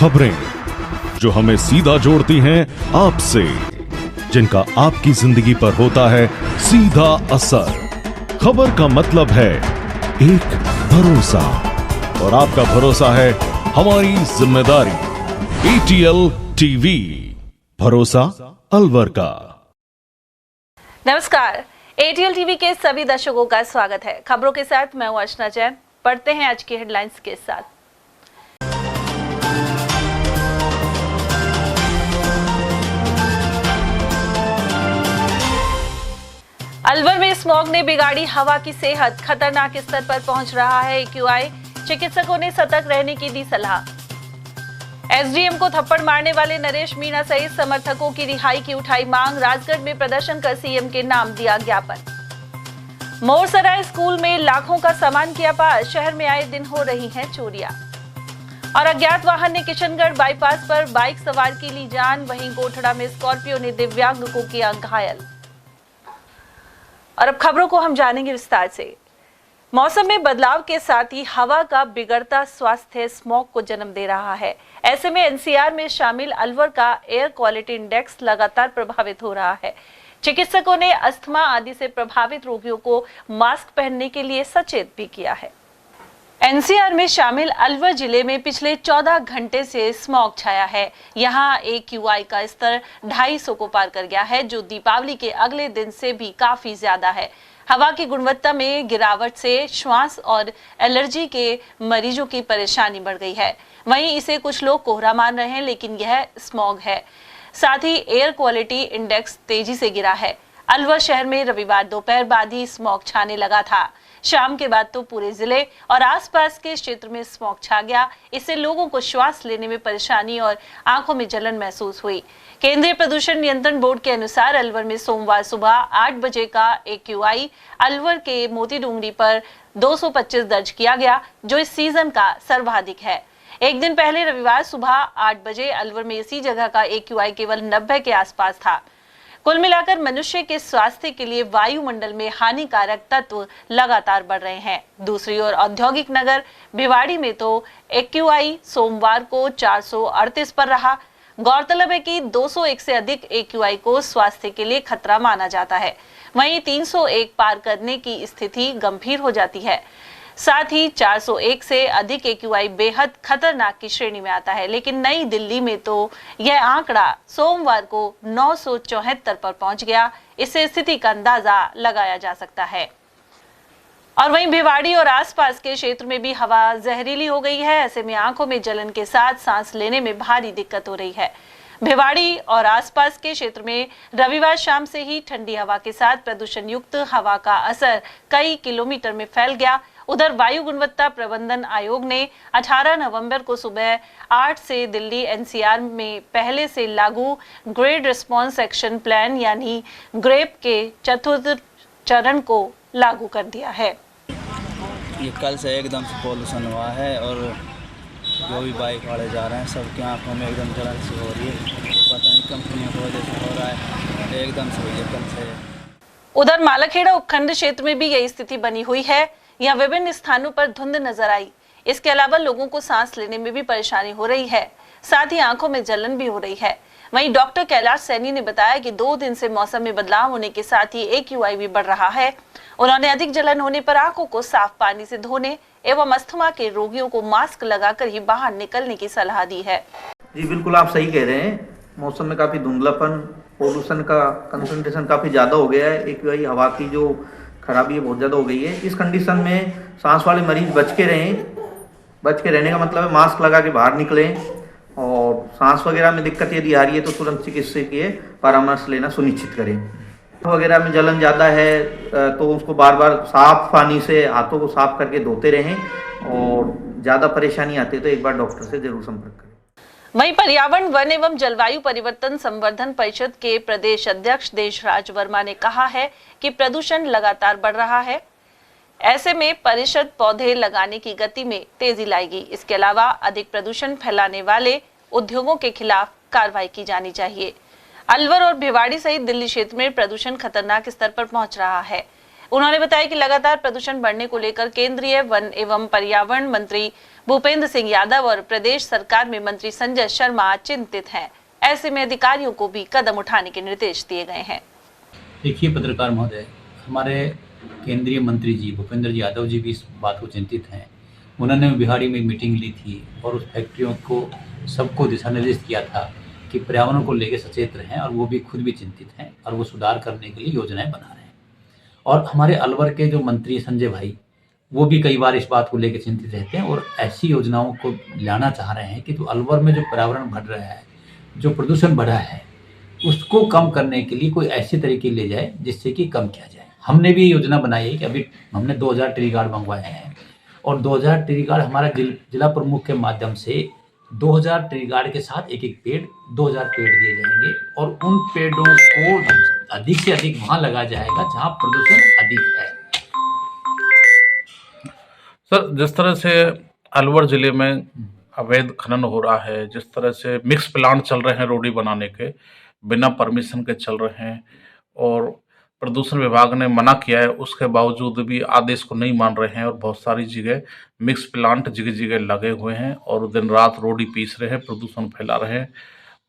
खबरें जो हमें सीधा जोड़ती हैं आपसे, जिनका आपकी जिंदगी पर होता है सीधा असर। खबर का मतलब है एक भरोसा, और आपका भरोसा है हमारी जिम्मेदारी। ATL टीवी, भरोसा अलवर का। नमस्कार, ATL टीवी के सभी दर्शकों का स्वागत है। खबरों के साथ मैं हूं अर्चना जैन। पढ़ते हैं आज की हेडलाइंस के साथ। अलवर में स्मॉग ने बिगाड़ी हवा की सेहत, खतरनाक स्तर पर पहुंच रहा है AQI। चिकित्सकों ने सतर्क रहने की दी सलाह। SDM को थप्पड़ मारने वाले नरेश मीणा सहित समर्थकों की रिहाई की उठाई मांग। राजगढ़ में प्रदर्शन कर CM के नाम दिया ज्ञापन। मोरसराय स्कूल में लाखों का सामान किया पार, शहर में आए दिन हो रही हैं चोरियां। और अज्ञात वाहन ने किशनगढ़ बाईपास पर बाइक सवार की ली जान, वहीं कोठड़ा में स्कॉर्पियो ने दिव्यांग को किया घायल। और अब खबरों को हम जानेंगे विस्तार से। मौसम में बदलाव के साथ ही हवा का बिगड़ता स्वास्थ्य स्मॉग को जन्म दे रहा है। ऐसे में NCR में शामिल अलवर का एयर क्वालिटी इंडेक्स लगातार प्रभावित हो रहा है। चिकित्सकों ने अस्थमा आदि से प्रभावित रोगियों को मास्क पहनने के लिए सचेत भी किया है। NCR में शामिल अलवर जिले में पिछले 14 घंटे से स्मॉग छाया है। यहाँ AQI का स्तर 250 को पार कर गया है, जो दीपावली के अगले दिन से भी काफी ज्यादा है। हवा की गुणवत्ता में गिरावट से श्वास और एलर्जी के मरीजों की परेशानी बढ़ गई है। वहीं इसे कुछ लोग कोहरा मान रहे हैं, लेकिन यह स्मॉग है। साथ ही एयर क्वालिटी इंडेक्स तेजी से गिरा है। अलवर शहर में रविवार दोपहर बाद ही स्मॉग छाने लगा था। शाम के बाद तो पूरे जिले और आसपास के क्षेत्र में स्मॉग छा गया। इससे लोगों को श्वास लेने में परेशानी और आंखों में जलन महसूस हुई। केंद्रीय प्रदूषण नियंत्रण बोर्ड के अनुसार अलवर में सोमवार सुबह 8 बजे का AQI अलवर के मोती डूंगरी पर 225 दर्ज किया गया, जो इस सीजन का सर्वाधिक है। एक दिन पहले रविवार सुबह 8 बजे अलवर में इसी जगह का AQI केवल 90 के आसपास था। कुल मिलाकर मनुष्य के स्वास्थ्य के लिए वायुमंडल में हानिकारक तत्व लगातार बढ़ रहे हैं। दूसरी ओर औद्योगिक नगर भिवाड़ी में तो AQI सोमवार को 438 पर रहा। गौरतलब है कि 201 से अधिक AQI को स्वास्थ्य के लिए खतरा माना जाता है। वहीं 301 पार करने की स्थिति गंभीर हो जाती है। साथ ही 401 से अधिक AQI बेहद खतरनाक की श्रेणी में आता है। लेकिन नई दिल्ली में तो यह आंकड़ा सोमवार को 974 पर पहुंच गया। इससे स्थिति का अंदाजा लगाया जा सकता है। और वहीं भिवाड़ी और आसपास के क्षेत्र में भी हवा जहरीली हो गई है। ऐसे में आंखों में जलन के साथ सांस लेने में भारी दिक्कत हो रही है। भिवाड़ी और आसपास के क्षेत्र में रविवार शाम से ही ठंडी हवा के साथ प्रदूषण युक्त हवा का असर कई किलोमीटर में फैल गया। उधर वायु गुणवत्ता प्रबंधन आयोग ने 18 नवंबर को सुबह 8 से दिल्ली NCR में पहले से लागू ग्रेड रिस्पॉन्स एक्शन प्लान यानी ग्रेप के चतुर्थ चरण को लागू कर दिया है। ये कल से एकदम से पॉल्यूशन हुआ है और जो भी बाइक वाले जा रहे हैं सबकी आंखों में एकदम जलन सी हो रही है। पता नहीं कंपनियों की वजह से हो रहा है, एकदम से हुई है कल से। उधर मालाखेड़ा उपखंड क्षेत्र में भी यही स्थिति बनी हुई है। यहाँ विभिन्न स्थानों पर धुंध नजर आई। इसके अलावा लोगों को सांस लेने में भी परेशानी हो रही है, साथ ही आंखों में जलन भी हो रही है। वहीं डॉक्टर कैलाश सैनी ने बताया कि 2 दिन से मौसम में बदलाव होने के साथ ही AQI भी बढ़ रहा है। उन्होंने अधिक जलन होने पर आंखों को साफ पानी से धोने एवं अस्थमा के रोगियों को मास्क लगाकर ही बाहर निकलने की सलाह दी है। जी बिल्कुल, आप सही कह रहे हैं। मौसम में काफी धुंधलापन, पोल्यूशन का कंसंट्रेशन काफी ज्यादा हो गया है। AQI हवा की जो खराबी है बहुत ज़्यादा हो गई है। इस कंडीशन में सांस वाले मरीज बच के रहें। बच के रहने का मतलब है मास्क लगा के बाहर निकलें, और सांस वगैरह में दिक्कत यदि आ रही है तो तुरंत चिकित्सकीय परामर्श लेना सुनिश्चित करें। वगैरह में जलन ज़्यादा है तो उसको बार बार साफ पानी से हाथों को साफ करके धोते रहें, और ज़्यादा परेशानी आती है तो एक बार डॉक्टर से जरूर संपर्क करें। वहीं पर्यावरण, वन एवं जलवायु परिवर्तन संवर्धन परिषद के प्रदेश अध्यक्ष देशराज वर्मा ने कहा है कि प्रदूषण लगातार बढ़ रहा है। ऐसे में परिषद पौधे लगाने की गति में तेजी लाएगी। इसके अलावा अधिक प्रदूषण फैलाने वाले उद्योगों के खिलाफ कार्रवाई की जानी चाहिए। अलवर और भिवाड़ी सहित दिल्ली क्षेत्र में प्रदूषण खतरनाक स्तर पर पहुंच रहा है। उन्होंने बताया कि लगातार प्रदूषण बढ़ने को लेकर केंद्रीय वन एवं पर्यावरण मंत्री भूपेंद्र सिंह यादव और प्रदेश सरकार में मंत्री संजय शर्मा चिंतित हैं। ऐसे में अधिकारियों को भी कदम उठाने के निर्देश दिए गए हैं। देखिए पत्रकार महोदय, हमारे केंद्रीय मंत्री जी भूपेंद्र यादव जी भी इस बात को चिंतित हैं। उन्होंने बिहाड़ी में मीटिंग ली थी और उस फैक्ट्रियों को सबको दिशा निर्देश किया था कि पर्यावरण को लेकर सचेत रहें, और वो भी खुद भी चिंतित हैं और वो सुधार करने के लिए योजनाएं बना रहे हैं। और हमारे अलवर के जो मंत्री संजय भाई, वो भी कई बार इस बात को लेकर चिंतित रहते हैं और ऐसी योजनाओं को लाना चाह रहे हैं कि जो अलवर में जो पर्यावरण बढ़ रहा है, जो प्रदूषण बढ़ा है, उसको कम करने के लिए कोई ऐसे तरीके ले जाए जिससे कि कम किया जाए। हमने भी योजना बनाई है कि अभी हमने 2000 ट्री गार्ड मंगवाए हैं और 2000 ट्री गार्ड हमारा जिला प्रमुख के माध्यम से 2000 ट्री गार्ड के साथ एक एक पेड़ 2000 पेड़ दिए जाएंगे और उन पेड़ों को अधिक से अधिक वहाँ लगाया जाएगा जहाँ प्रदूषण अधिक है। सर, जिस तरह से अलवर जिले में अवैध खनन हो रहा है, जिस तरह से मिक्स प्लांट चल रहे हैं रोडी बनाने के, बिना परमिशन के चल रहे हैं और प्रदूषण विभाग ने मना किया है, उसके बावजूद भी आदेश को नहीं मान रहे हैं और बहुत सारी जगह मिक्स प्लांट जगह जगह लगे हुए हैं और दिन रात रोडी पीस रहे हैं, प्रदूषण फैला रहे हैं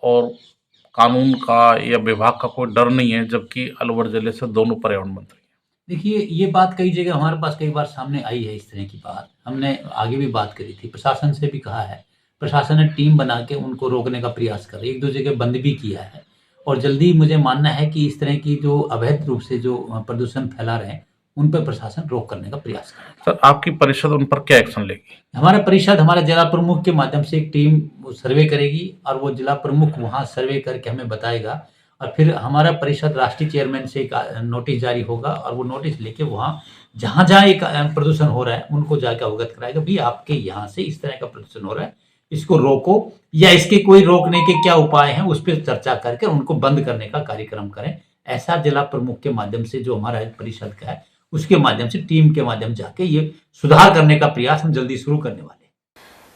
और कानून का या विभाग का कोई डर नहीं है, जबकि अलवर जिले से दोनों पर्यावरण मंत्री। देखिए, ये बात कई जगह हमारे पास कई बार सामने आई है। इस तरह की बात हमने आगे भी बात करी थी, प्रशासन से भी कहा है। प्रशासन ने टीम बना के उनको रोकने का प्रयास कर रही है, एक दो जगह बंद भी किया है और जल्दी मुझे मानना है कि इस तरह की जो अवैध रूप से जो प्रदूषण फैला रहे हैं उन पर प्रशासन रोक करने का प्रयास करेगा। सर, आपकी परिषद उन पर क्या एक्शन लेगी? हमारा परिषद हमारे जिला प्रमुख के माध्यम से एक टीम सर्वे करेगी और वो जिला प्रमुख वहाँ सर्वे करके हमें बताएगा और फिर हमारा परिषद राष्ट्रीय चेयरमैन से एक नोटिस जारी होगा और वो नोटिस लेके वहाँ जहाँ जहाँ एक प्रदूषण हो रहा है उनको जाकर अवगत कराएगा, भी आपके यहाँ से इस तरह का प्रदूषण हो रहा है, इसको रोको या इसके कोई रोकने के क्या उपाय हैं उस पर चर्चा करके उनको बंद करने का कार्यक्रम करें। ऐसा जिला प्रमुख के माध्यम से जो हमारा परिषद का है उसके माध्यम से टीम के माध्यम जाके ये सुधार करने का प्रयास हम जल्दी शुरू करने वाले हैं।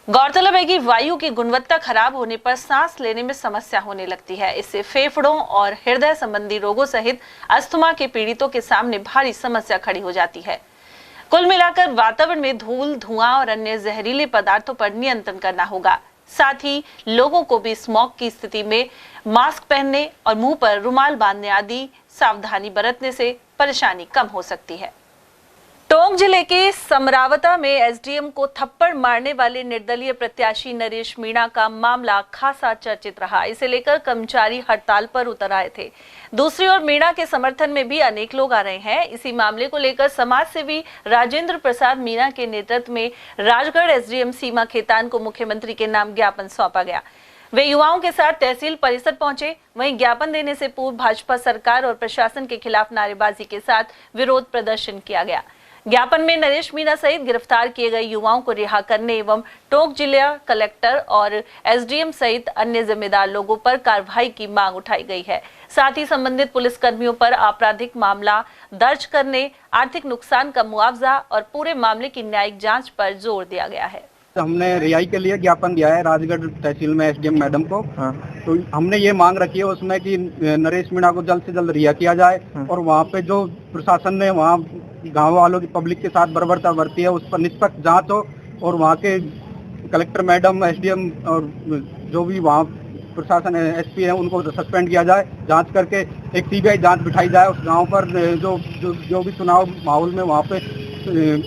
गौरतलब है कि वायु की गुणवत्ता खराब होने पर सांस लेने में समस्या होने लगती है। इससे फेफड़ों और हृदय संबंधी रोगों सहित अस्थमा के पीड़ितों के सामने भारी समस्या खड़ी हो जाती है। कुल मिलाकर वातावरण में धूल, धुआं और अन्य जहरीले पदार्थों पर नियंत्रण करना होगा। साथ ही लोगों को भी स्मॉग की स्थिति में मास्क पहनने और मुंह पर रुमाल बांधने आदि सावधानी बरतने से परेशानी कम हो सकती है। टोंक जिले के समरावता में एसडीएम को थप्पड़ मारने वाले निर्दलीय प्रत्याशी नरेश मीणा का मामला खासा चर्चित रहा। इसे लेकर कर्मचारी हड़ताल पर उतर आए थे। दूसरी ओर मीणा के समर्थन में भी अनेक लोग आ रहे हैं। इसी मामले को लेकर समाज सेवी राजेंद्र प्रसाद मीणा के नेतृत्व में राजगढ़ एसडीएम सीमा खेतान को मुख्यमंत्री के नाम ज्ञापन सौंपा गया। वे युवाओं के साथ तहसील परिसर पहुंचे। वहीं ज्ञापन देने से पूर्व भाजपा सरकार और प्रशासन के खिलाफ नारेबाजी के साथ विरोध प्रदर्शन किया गया। ज्ञापन में नरेश मीणा सहित गिरफ्तार किए गए युवाओं को रिहा करने एवं टोंक जिला कलेक्टर और एसडीएम सहित अन्य जिम्मेदार लोगों पर कार्रवाई की मांग उठाई गई है। साथ ही संबंधित पुलिसकर्मियों पर आपराधिक मामला दर्ज करने, आर्थिक नुकसान का मुआवजा और पूरे मामले की न्यायिक जांच पर जोर दिया गया है। हमने रिहाई के लिए ज्ञापन दिया है राजगढ़ तहसील में एसडीएम मैडम को। तो हमने ये मांग रखी है उसमें कि नरेश मीणा को जल्द से जल्द रिहा किया जाए और वहाँ पे जो प्रशासन ने वहाँ गांव वालों की पब्लिक के साथ बर्बरता बरती है उस पर निष्पक्ष जांच हो और वहाँ के कलेक्टर मैडम, एसडीएम और जो भी वहाँ प्रशासन एसपी है उनको सस्पेंड किया जाए। जांच करके एक सीबीआई जांच बिठाई जाए उस गांव पर जो भी चुनाव माहौल में वहाँ पे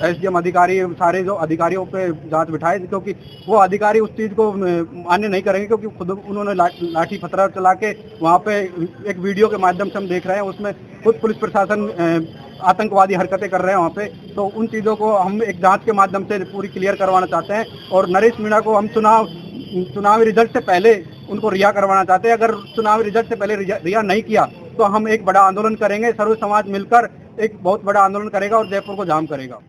एसडीएम अधिकारी सारे जो अधिकारियों पे जांच बिठाए, क्योंकि वो अधिकारी उस चीज को मान्य नहीं करेंगे क्योंकि खुद उन्होंने लाठी पत्थर चला के वहाँ पे एक वीडियो के माध्यम से हम देख रहे हैं उसमें खुद पुलिस प्रशासन आतंकवादी हरकतें कर रहे हैं वहाँ पे। तो उन चीज़ों को हम एक जांच के माध्यम से पूरी क्लियर करवाना चाहते हैं और नरेश मीणा को हम चुनावी रिजल्ट से पहले उनको रिहा करवाना चाहते हैं। अगर चुनावी रिजल्ट से पहले रिहा नहीं किया तो हम एक बड़ा आंदोलन करेंगे, सर्व समाज मिलकर एक बहुत बड़ा आंदोलन करेगा और जयपुर को जाम करेगा।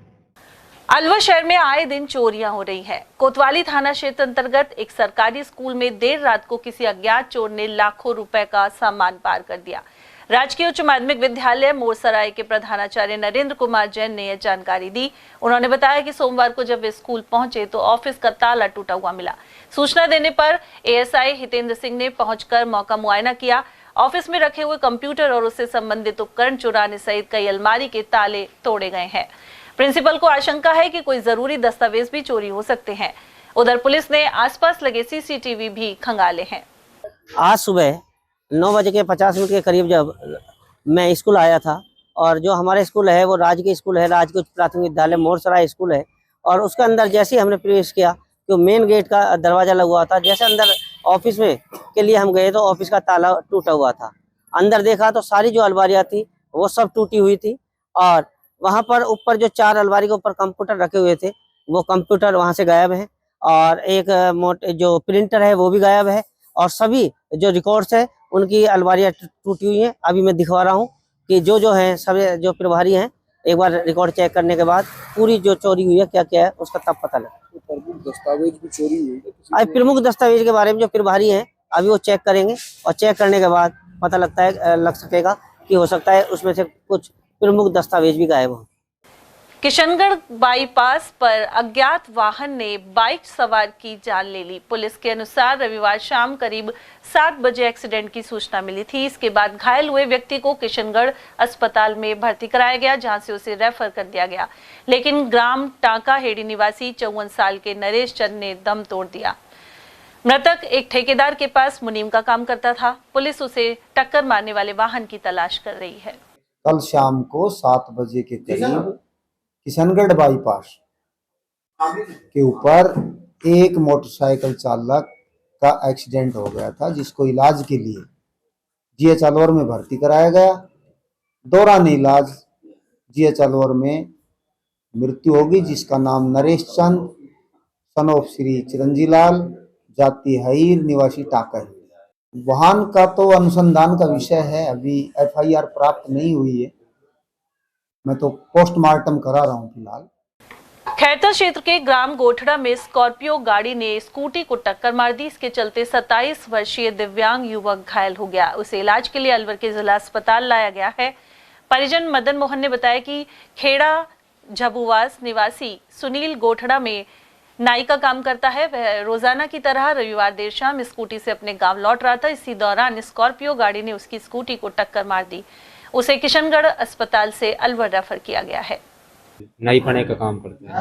अलवर शहर में आए दिन चोरियां हो रही हैं। कोतवाली थाना क्षेत्र अंतर्गत एक सरकारी स्कूल में देर रात को किसी अज्ञात चोर ने लाखों रुपए का सामान पार कर दिया। राजकीय उच्च माध्यमिक विद्यालय मोरसराय के प्रधानाचार्य नरेंद्र कुमार जैन ने यह जानकारी दी। उन्होंने बताया कि सोमवार को जब वे स्कूल पहुंचे तो ऑफिस का ताला टूटा हुआ मिला। सूचना देने पर एएसआई हितेंद्र सिंह ने पहुंचकर मौका मुआयना किया। ऑफिस में रखे हुए कंप्यूटर और उससे संबंधित उपकरण चुराने सहित कई अलमारी के ताले तोड़े गए हैं। प्रिंसिपल को आशंका है कि कोई जरूरी दस्तावेज भी चोरी हो सकते हैं। उधर पुलिस ने आसपास लगे सीसीटीवी भी खंगाले हैं। आज सुबह 9:50 के करीब जब मैं स्कूल आया था, और जो हमारा स्कूल है वो राजकीय स्कूल है, राजकीय उच्च प्राथमिक विद्यालय मोरसराय स्कूल है, और उसके अंदर जैसे ही हमने प्रवेश किया तो मेन गेट का दरवाजा लगा हुआ था। जैसे अंदर ऑफिस में के लिए हम गए तो ऑफिस का ताला टूटा हुआ था। अंदर देखा तो सारी जो अलमारियां थी वो सब टूटी हुई थी, और वहां पर ऊपर जो 4 अलमारी के ऊपर कंप्यूटर रखे हुए थे वो कंप्यूटर वहां से गायब है, और एक जो प्रिंटर है वो भी गायब है, और सभी जो रिकॉर्ड्स है उनकी अलमारियां टूटी हुई हैं। अभी मैं दिखवा रहा हूँ कि जो है सभी जो प्रभारी हैं, एक बार रिकॉर्ड चेक करने के बाद पूरी जो चोरी हुई है क्या क्या है उसका तब पता लगा। प्रमुख दस्तावेज भी चोरी हुई है? अभी प्रमुख दस्तावेज के बारे में जो प्रभारी हैं अभी वो चेक करेंगे, और चेक करने के बाद पता लग सकेगा कि हो सकता है उसमें से कुछ प्रमुख दस्तावेज भी गायब हों। किशनगढ़ बाईपास पर अज्ञात वाहन ने बाइक सवार की जान ले ली। पुलिस के अनुसार रविवार शाम करीब 7 बजे एक्सीडेंट की सूचना मिली थी। इसके बाद घायल हुए व्यक्ति को किशनगढ़ अस्पताल में भर्ती कराया गया, जहां से उसे रेफर कर दिया गया, लेकिन ग्राम टांका हेड़ी निवासी 54 साल के नरेश चंद ने दम तोड़ दिया। मृतक एक ठेकेदार के पास मुनीम का काम करता था। पुलिस उसे टक्कर मारने वाले वाहन की तलाश कर रही है। कल शाम को 7 बजे के करीब किशनगढ़ बाईपास के ऊपर एक मोटरसाइकिल चालक का एक्सीडेंट हो गया था, जिसको इलाज के लिए जीएच अलवर में भर्ती कराया गया। दौरान इलाज जीएच अलवर में मृत्यु होगी, जिसका नाम नरेश चंद सन ऑफ श्री चिरंजीलाल, जाति हईर, निवासी टाका है। वाहन का तो अनुसंधान का विषय है, अभी एफआईआर प्राप्त नहीं हुई है, मैं तो पोस्टमार्टम करा रहा हूँ फिलहाल। खैरतर क्षेत्र के ग्राम गोठड़ा में स्कॉर्पियो गाड़ी ने स्कूटी को टक्कर मार दी। इसके चलते 27 वर्षीय दिव्यांग युवक घायल हो गया। उसे इलाज के लिए अलवर के जिला अस्पताल लाया गया है। परिजन मदन मोहन ने बताया कि खेड़ा झबुवास निवासी सुनील गोठड़ा में नाई का काम करता है। वह रोजाना की तरह रविवार देर शाम स्कूटी से अपने गांव लौट रहा था। इसी दौरान स्कॉर्पियो गाड़ी ने उसकी स्कूटी को टक्कर मार दी। उसे किशनगढ़ अस्पताल से अलवर रेफर किया गया है। नाई पने का काम करते हैं।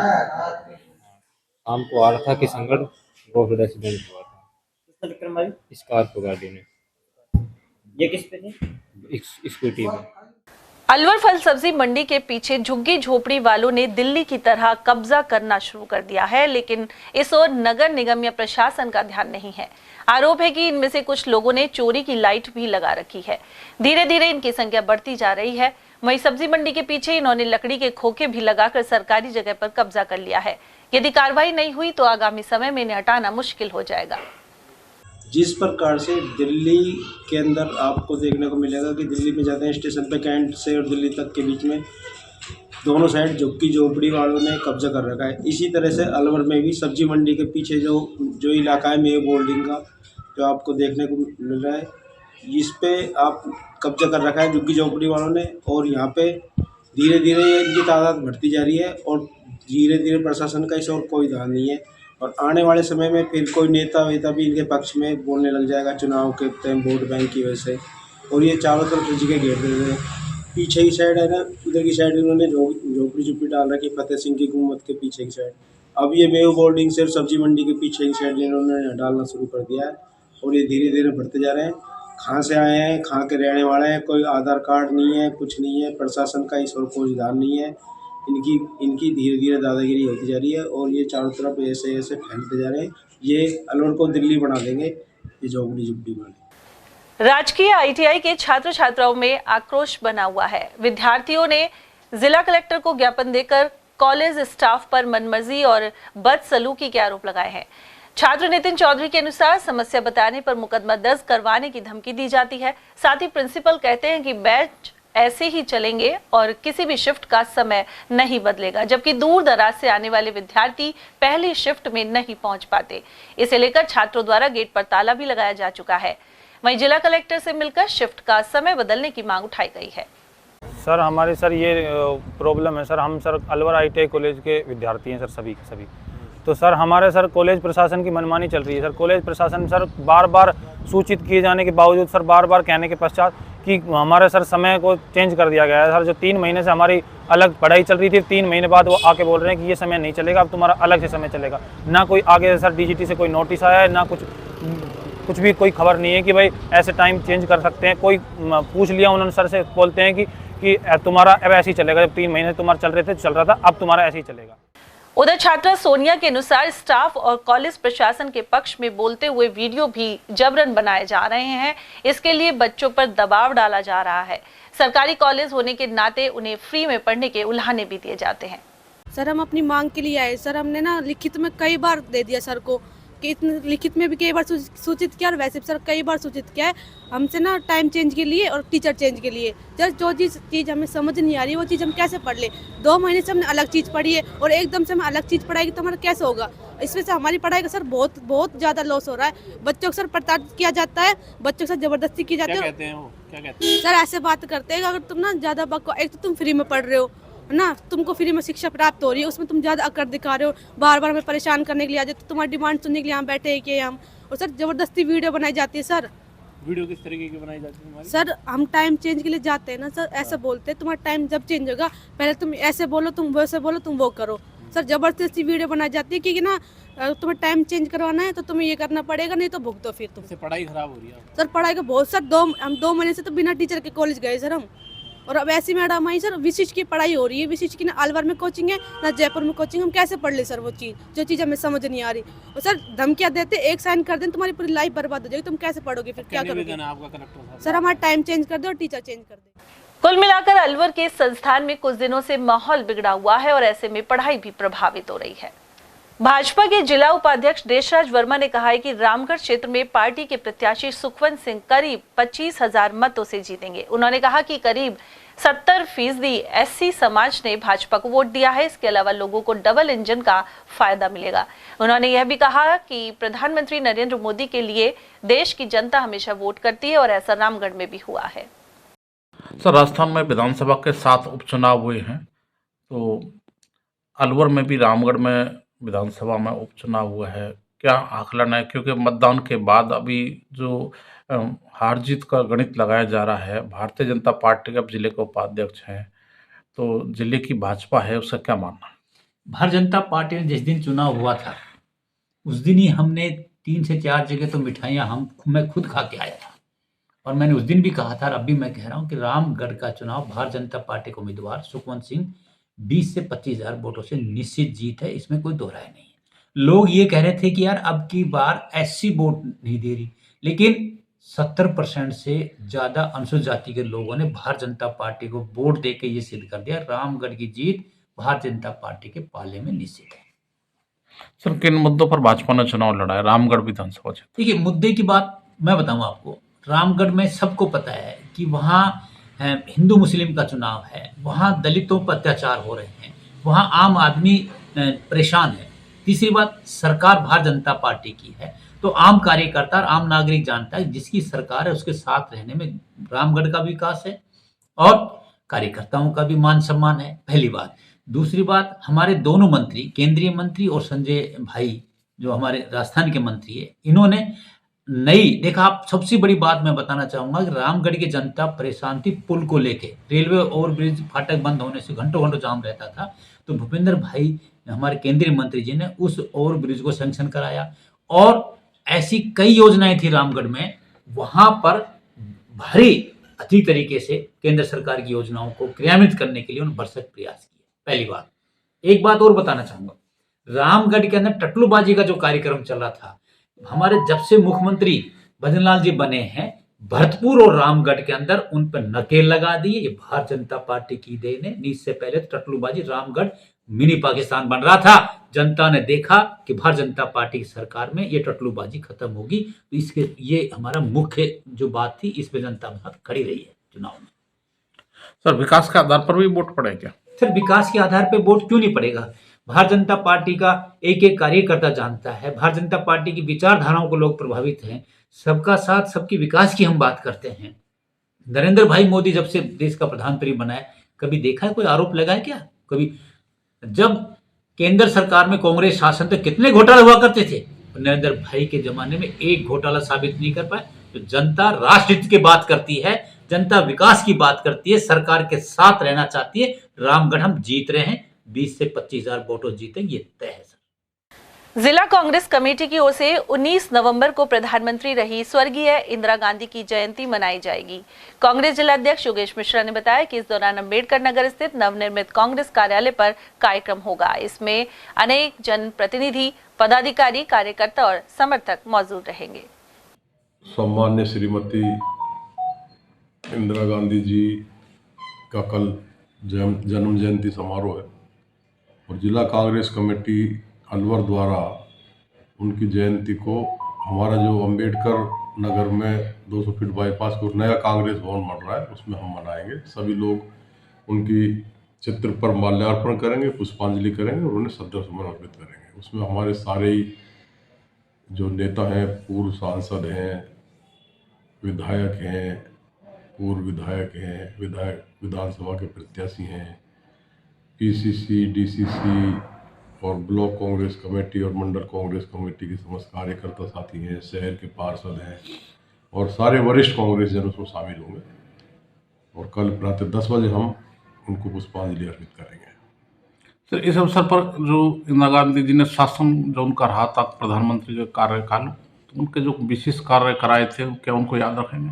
काम को आ रहा था किशनगढ़, बहुत एक्सीडेंट हुआ था। स्कॉर्पियो गाड़ी ने। ये किस पे थी? स्कूटी में। अलवर फल सब्जी मंडी के पीछे झुग्गी झोपड़ी वालों ने दिल्ली की तरह कब्जा करना शुरू कर दिया है, लेकिन इस ओर नगर निगम या प्रशासन का ध्यान नहीं है। आरोप है कि इनमें से कुछ लोगों ने चोरी की लाइट भी लगा रखी है। धीरे धीरे इनकी संख्या बढ़ती जा रही है। वहीं सब्जी मंडी के पीछे इन्होंने लकड़ी के खोखे भी लगाकर सरकारी जगह पर कब्जा कर लिया है। यदि कार्रवाई नहीं हुई तो आगामी समय में इन्हें हटाना मुश्किल हो जाएगा। जिस प्रकार से दिल्ली के अंदर आपको देखने को मिलेगा कि दिल्ली में जाते हैं स्टेशन पे, कैंट से और दिल्ली तक के बीच में दोनों साइड झुग्गी झोपड़ी वालों ने कब्जा कर रखा है। इसी तरह से अलवर में भी सब्जी मंडी के पीछे जो इलाका है मेव बोल्डिंग का, जो आपको देखने को मिल रहा है, इस पे आप कब्जा कर रखा है झुग्गी झोपड़ी वालों ने। और यहाँ पे धीरे धीरे इनकी तादाद बढ़ती जा रही है, और धीरे धीरे प्रशासन का इस और कोई ध्यान नहीं है। और आने वाले समय में फिर कोई नेता वेता भी इनके पक्ष में बोलने लग जाएगा चुनाव के टाइम वोट बैंक की वजह से। और ये चारों तरफ जगह घेर दे रहे हैं। पीछे की साइड है ना, उधर की साइड इन्होंने झोपड़ी झुपड़ी डाल रखी, फतेह सिंह की गुम्मत के पीछे की साइड। अब ये मेव बोर्डिंग से सब्जी मंडी के पीछे की साइड इन्होंने डालना शुरू कर दिया है, और ये धीरे धीरे बढ़ते जा रहे हैं। कहाँ से आए हैं, कहाँ के रहने वाले हैं, कोई आधार कार्ड नहीं है, कुछ नहीं है। प्रशासन का इस और कोई ध्यान नहीं है। इनकी धीरे धीरे दादागिरी होती जा रही है, और ये चारों तरफ ऐसे ऐसे फैलते जा रहे हैं। ये अलवर को दिल्ली बना देंगे, ये झोपड़ी झुपड़ी वाले। राजकीय आईटीआई के छात्र छात्राओं में आक्रोश बना हुआ है। विद्यार्थियों ने जिला कलेक्टर को ज्ञापन देकर कॉलेज स्टाफ पर मनमर्जी और बदसलूकी के आरोप लगाए हैं। छात्र नितिन चौधरी के अनुसार समस्या बताने पर मुकदमा दर्ज करवाने की धमकी दी जाती है। साथ ही प्रिंसिपल कहते हैं कि बैच ऐसे ही चलेंगे और किसी भी शिफ्ट का समय नहीं बदलेगा, जबकि दूर दराज से आने वाले विद्यार्थी पहली शिफ्ट में नहीं पहुंच पाते। इसे लेकर छात्रों द्वारा गेट पर ताला भी लगाया जा चुका है। वहीं जिला कलेक्टर से मिलकर शिफ्ट का समय बदलने की मांग उठाई गई है। सर हमारे ये प्रॉब्लम है सर, हम अलवर आईटीआई कॉलेज के विद्यार्थी हैं सर, सभी। तो सर हमारे कॉलेज प्रशासन की मनमानी चल रही है सर। कॉलेज प्रशासन बार बार सूचित किए जाने के बावजूद बार बार कहने के पश्चात कि हमारे सर समय को चेंज कर दिया गया है सर। जो 3 महीने से हमारी अलग पढ़ाई चल रही थी, 3 महीने बाद वो आके बोल रहे हैं कि ये समय नहीं चलेगा, अब तुम्हारा अलग से समय चलेगा। ना कोई आगे सर डीजीटी से कोई नोटिस आया है, ना कुछ भी कोई खबर नहीं है कि भाई ऐसे टाइम चेंज कर सकते हैं। कोई पूछ लिया उन्होंने सर से, बोलते हैं कि तुम्हारा अब ऐसे ही चलेगा, जब 3 महीने तुम्हारा चल रहे थे चल रहा था, अब तुम्हारा ऐसे ही चलेगा। उधर छात्रा सोनिया के अनुसार स्टाफ और कॉलेज प्रशासन के पक्ष में बोलते हुए वीडियो भी जबरन बनाए जा रहे हैं। इसके लिए बच्चों पर दबाव डाला जा रहा है। सरकारी कॉलेज होने के नाते उन्हें फ्री में पढ़ने के उल्हाने भी दिए जाते हैं। सर हम अपनी मांग के लिए आए सर, हमने ना लिखित में कई बार दे दिया सर को कि लिखित में भी कई बार सूचित किया और वैसे भी सर कई बार सूचित किया है हमसे ना टाइम चेंज के लिए और टीचर चेंज के लिए। जब जो चीज़ हमें समझ नहीं आ रही वो चीज़ हम कैसे पढ़ ले। 2 महीने से हमने अलग चीज़ पढ़ी है और एकदम से हमें अलग चीज़ पढ़ाएगी तो हमारा कैसे होगा। इसमें से हमारी पढ़ाई का सर बहुत ज़्यादा लॉस हो रहा है। बच्चों को सर प्रताड़ित किया जाता है, बच्चों के साथ जबरदस्ती की जाती है। क्या कहते हैं सर ऐसे बात करते हैं अगर तुम ना ज़्यादा एक तो तुम फ्री में पढ़ रहे हो ना, तुमको फ्री में शिक्षा प्राप्त हो रही है, उसमें तुम ज़्यादा अकड़ दिखा रहे हो, बार बार हमें परेशान करने के लिए आ जाते, तुम्हारी डिमांड सुनने के लिए यहाँ बैठे हैं कि हम। और सर ज़बरदस्ती वीडियो बनाई जाती है सर। वीडियो किस तरीके की बनाई जाती है? सर हम टाइम चेंज के लिए जाते हैं ना सर, ऐसा बोलते हैं तुम्हारा टाइम जब चेंज होगा पहले तुम ऐसे बोलो, तुम वैसे बोलो, तुम वो करो। सर ज़बरदस्ती वीडियो बनाई जाती है कि ना तुम्हें टाइम चेंज करवाना है तो तुम्हें ये करना पड़ेगा, नहीं तो भुगतो फिर तुम। पढ़ाई खराब हो रही है सर पढ़ाई का बहुत सर हम 2 महीने से तो बिना टीचर के कॉलेज गए सर हम। और अब ऐसी मैडम आई सर, विशिष्ट की पढ़ाई हो रही है, विशिष्ट की ना अलवर में कोचिंग है ना जयपुर में कोचिंग, हम कैसे पढ़ ले सर वो चीज़ जो चीज़ हमें समझ नहीं आ रही। और सर धमकियाँ देते, एक साइन कर दें तुम्हारी पूरी लाइफ बर्बाद हो जाएगी, तुम कैसे पढ़ोगे फिर, क्या करोगे? सर हमारा टाइम चेंज कर दो और टीचर चेंज कर दे। कुल मिलाकर अलवर के संस्थान में कुछ दिनों से माहौल बिगड़ा हुआ है और ऐसे में पढ़ाई भी प्रभावित हो रही है। भाजपा के जिला उपाध्यक्ष देशराज वर्मा ने कहा है कि रामगढ़ क्षेत्र में पार्टी के प्रत्याशी सुखवंत सिंह करीब 25,000 मतों से जीतेंगे। उन्होंने कहा कि करीब 70% एससी समाज ने भाजपा को वोट दिया है। इसके अलावा लोगों को डबल इंजन का फायदा मिलेगा। उन्होंने यह भी कहा कि प्रधानमंत्री नरेंद्र मोदी के लिए देश की जनता हमेशा वोट करती है और ऐसा रामगढ़ में भी हुआ है। सर राजस्थान में विधानसभा के 7 उपचुनाव हुए हैं, तो अलवर में भी रामगढ़ में विधानसभा में उपचुनाव हुआ है। क्या आकलन है, क्योंकि मतदान के बाद अभी जो हार जीत का गणित लगाया जा रहा है, भारतीय जनता पार्टी के अब जिले के उपाध्यक्ष हैं, तो जिले की भाजपा है, उसका क्या मानना है? भारतीय जनता पार्टी ने जिस दिन चुनाव हुआ था उस दिन ही हमने 3 से 4 जगह तो मिठाइयाँ मैं खुद खा के आया था और मैंने उस दिन भी कहा था और अब भी मैं कह रहा हूँ कि रामगढ़ का चुनाव भारतीय जनता पार्टी के उम्मीदवार सुखवंत सिंह 20 से 25,000 वोटों से निश्चित जीत है, इसमें कोई दो राय नहीं है। लोग ये कह रहे थे कि यार अब की बार एससी वोट नहीं दे रही, लेकिन 70% से ज़्यादा अनुसूचित जाति के लोगों ने भारतीय जनता पार्टी को वोट देके ये सिद्ध कर दिया रामगढ़ की जीत भारतीय जनता पार्टी के पाले में निश्चित है। सर किन मुद्दों पर भाजपा ने चुनाव लड़ा है रामगढ़ विधानसभा क्षेत्र? देखिए, मुद्दे की बात मैं बताऊं आपको, रामगढ़ में सबको पता है कि वहाँ हिंदू मुस्लिम का चुनाव है, वहाँ दलितों पर अत्याचार हो रहे हैं, वहाँ आम आदमी परेशान है। तीसरी बात, सरकार भारतीय जनता पार्टी की है, तो आम कार्यकर्ता और आम नागरिक जानता है जिसकी सरकार है उसके साथ रहने में रामगढ़ का विकास है और कार्यकर्ताओं का भी मान सम्मान है, पहली बात। दूसरी बात, हमारे दोनों मंत्री, केंद्रीय मंत्री और संजय भाई जो हमारे राजस्थान के मंत्री है, इन्होंने देखा आप, सबसे बड़ी बात मैं बताना चाहूंगा कि रामगढ़ की जनता परेशान थी पुल को लेके, रेलवे ओवरब्रिज फाटक बंद होने से घंटों घंटों जाम रहता था, तो भूपेंद्र भाई हमारे केंद्रीय मंत्री जी ने उस ओवरब्रिज को सैंक्शन कराया और ऐसी कई योजनाएं थी रामगढ़ में, वहां पर भारी अच्छी तरीके से केंद्र सरकार की योजनाओं को क्रियान्वित करने के लिए उन्होंने भरसक प्रयास किया। पहली बात। एक बात और बताना चाहूंगा, रामगढ़ के अंदर टटलूबाजी का जो कार्यक्रम चल रहा था, हमारे जब से मुख्यमंत्री भजनलाल जी बने हैं, भरतपुर और रामगढ़ के अंदर उन पर नकेल लगा दी। ये भारतीय जनता पार्टी की देन है। इससे पहले टटलूबाजी रामगढ़ मिनी पाकिस्तान बन रहा था, जनता ने देखा कि भारतीय जनता पार्टी की सरकार में ये टटलूबाजी खत्म होगी, तो इसके ये हमारा मुख्य जो बात थी, इस पे जनता बहुत खड़ी रही है चुनाव में। सर विकास के आधार पर भी वोट पड़े क्या? सर विकास के आधार पर वोट क्यों नहीं पड़ेगा? भारतीय जनता पार्टी का एक एक कार्यकर्ता जानता है, भारतीय जनता पार्टी की विचारधाराओं को लोग प्रभावित हैं, सबका साथ सबकी विकास की हम बात करते हैं। नरेंद्र भाई मोदी जब से देश का प्रधानमंत्री बना है, कभी देखा है कोई आरोप लगा है क्या? कभी? जब केंद्र सरकार में कांग्रेस शासन तो कितने घोटाले हुआ करते थे, नरेंद्र भाई के जमाने में एक घोटाला साबित नहीं कर पाए। तो जनता राष्ट्रहित की बात करती है, जनता विकास की बात करती है, सरकार के साथ रहना चाहती है। रामगढ़ हम जीत रहे हैं, 20 से 25,000 वोटों जीतेंगे, ये तय है। जिला कांग्रेस कमेटी की ओर से 19 नवंबर को प्रधानमंत्री रही स्वर्गीय इंदिरा गांधी की जयंती मनाई जाएगी। कांग्रेस जिला अध्यक्ष योगेश मिश्रा ने बताया कि इस दौरान अम्बेडकर नगर स्थित नवनिर्मित कांग्रेस कार्यालय पर कार्यक्रम होगा। इसमें अनेक जनप्रतिनिधि, पदाधिकारी, कार्यकर्ता और समर्थक मौजूद रहेंगे। सम्मान्य श्रीमती इंदिरा गांधी जी का कल जन्म जयंती समारोह है और जिला कांग्रेस कमेटी अलवर द्वारा उनकी जयंती को हमारा जो अम्बेडकर नगर में 200 फीट बाईपास को नया कांग्रेस भवन बन रहा है उसमें हम मनाएंगे। सभी लोग उनकी चित्र पर माल्यार्पण करेंगे, पुष्पांजलि करेंगे और उन्हें श्रद्धासुमन अर्पित करेंगे। उसमें हमारे सारे ही जो नेता हैं, पूर्व सांसद हैं, विधायक हैं, पूर्व विधायक हैं, विधानसभा के प्रत्याशी हैं, पीसीसी, डीसीसी और ब्लॉक कांग्रेस कमेटी और मंडल कांग्रेस कमेटी के समस्त कार्यकर्ता साथी हैं, शहर के पार्षद हैं और सारे वरिष्ठ कांग्रेस जन उसमें शामिल होंगे और कल प्रातः 10 बजे हम उनको पुष्पांजलि अर्पित करेंगे। सर, इस अवसर पर जो इंदिरा गांधी जी ने शासन जो उनका रहा था प्रधानमंत्री के कार्यकाल, तो उनके जो विशेष कार्य कराए थे क्या उनको याद रखेंगे?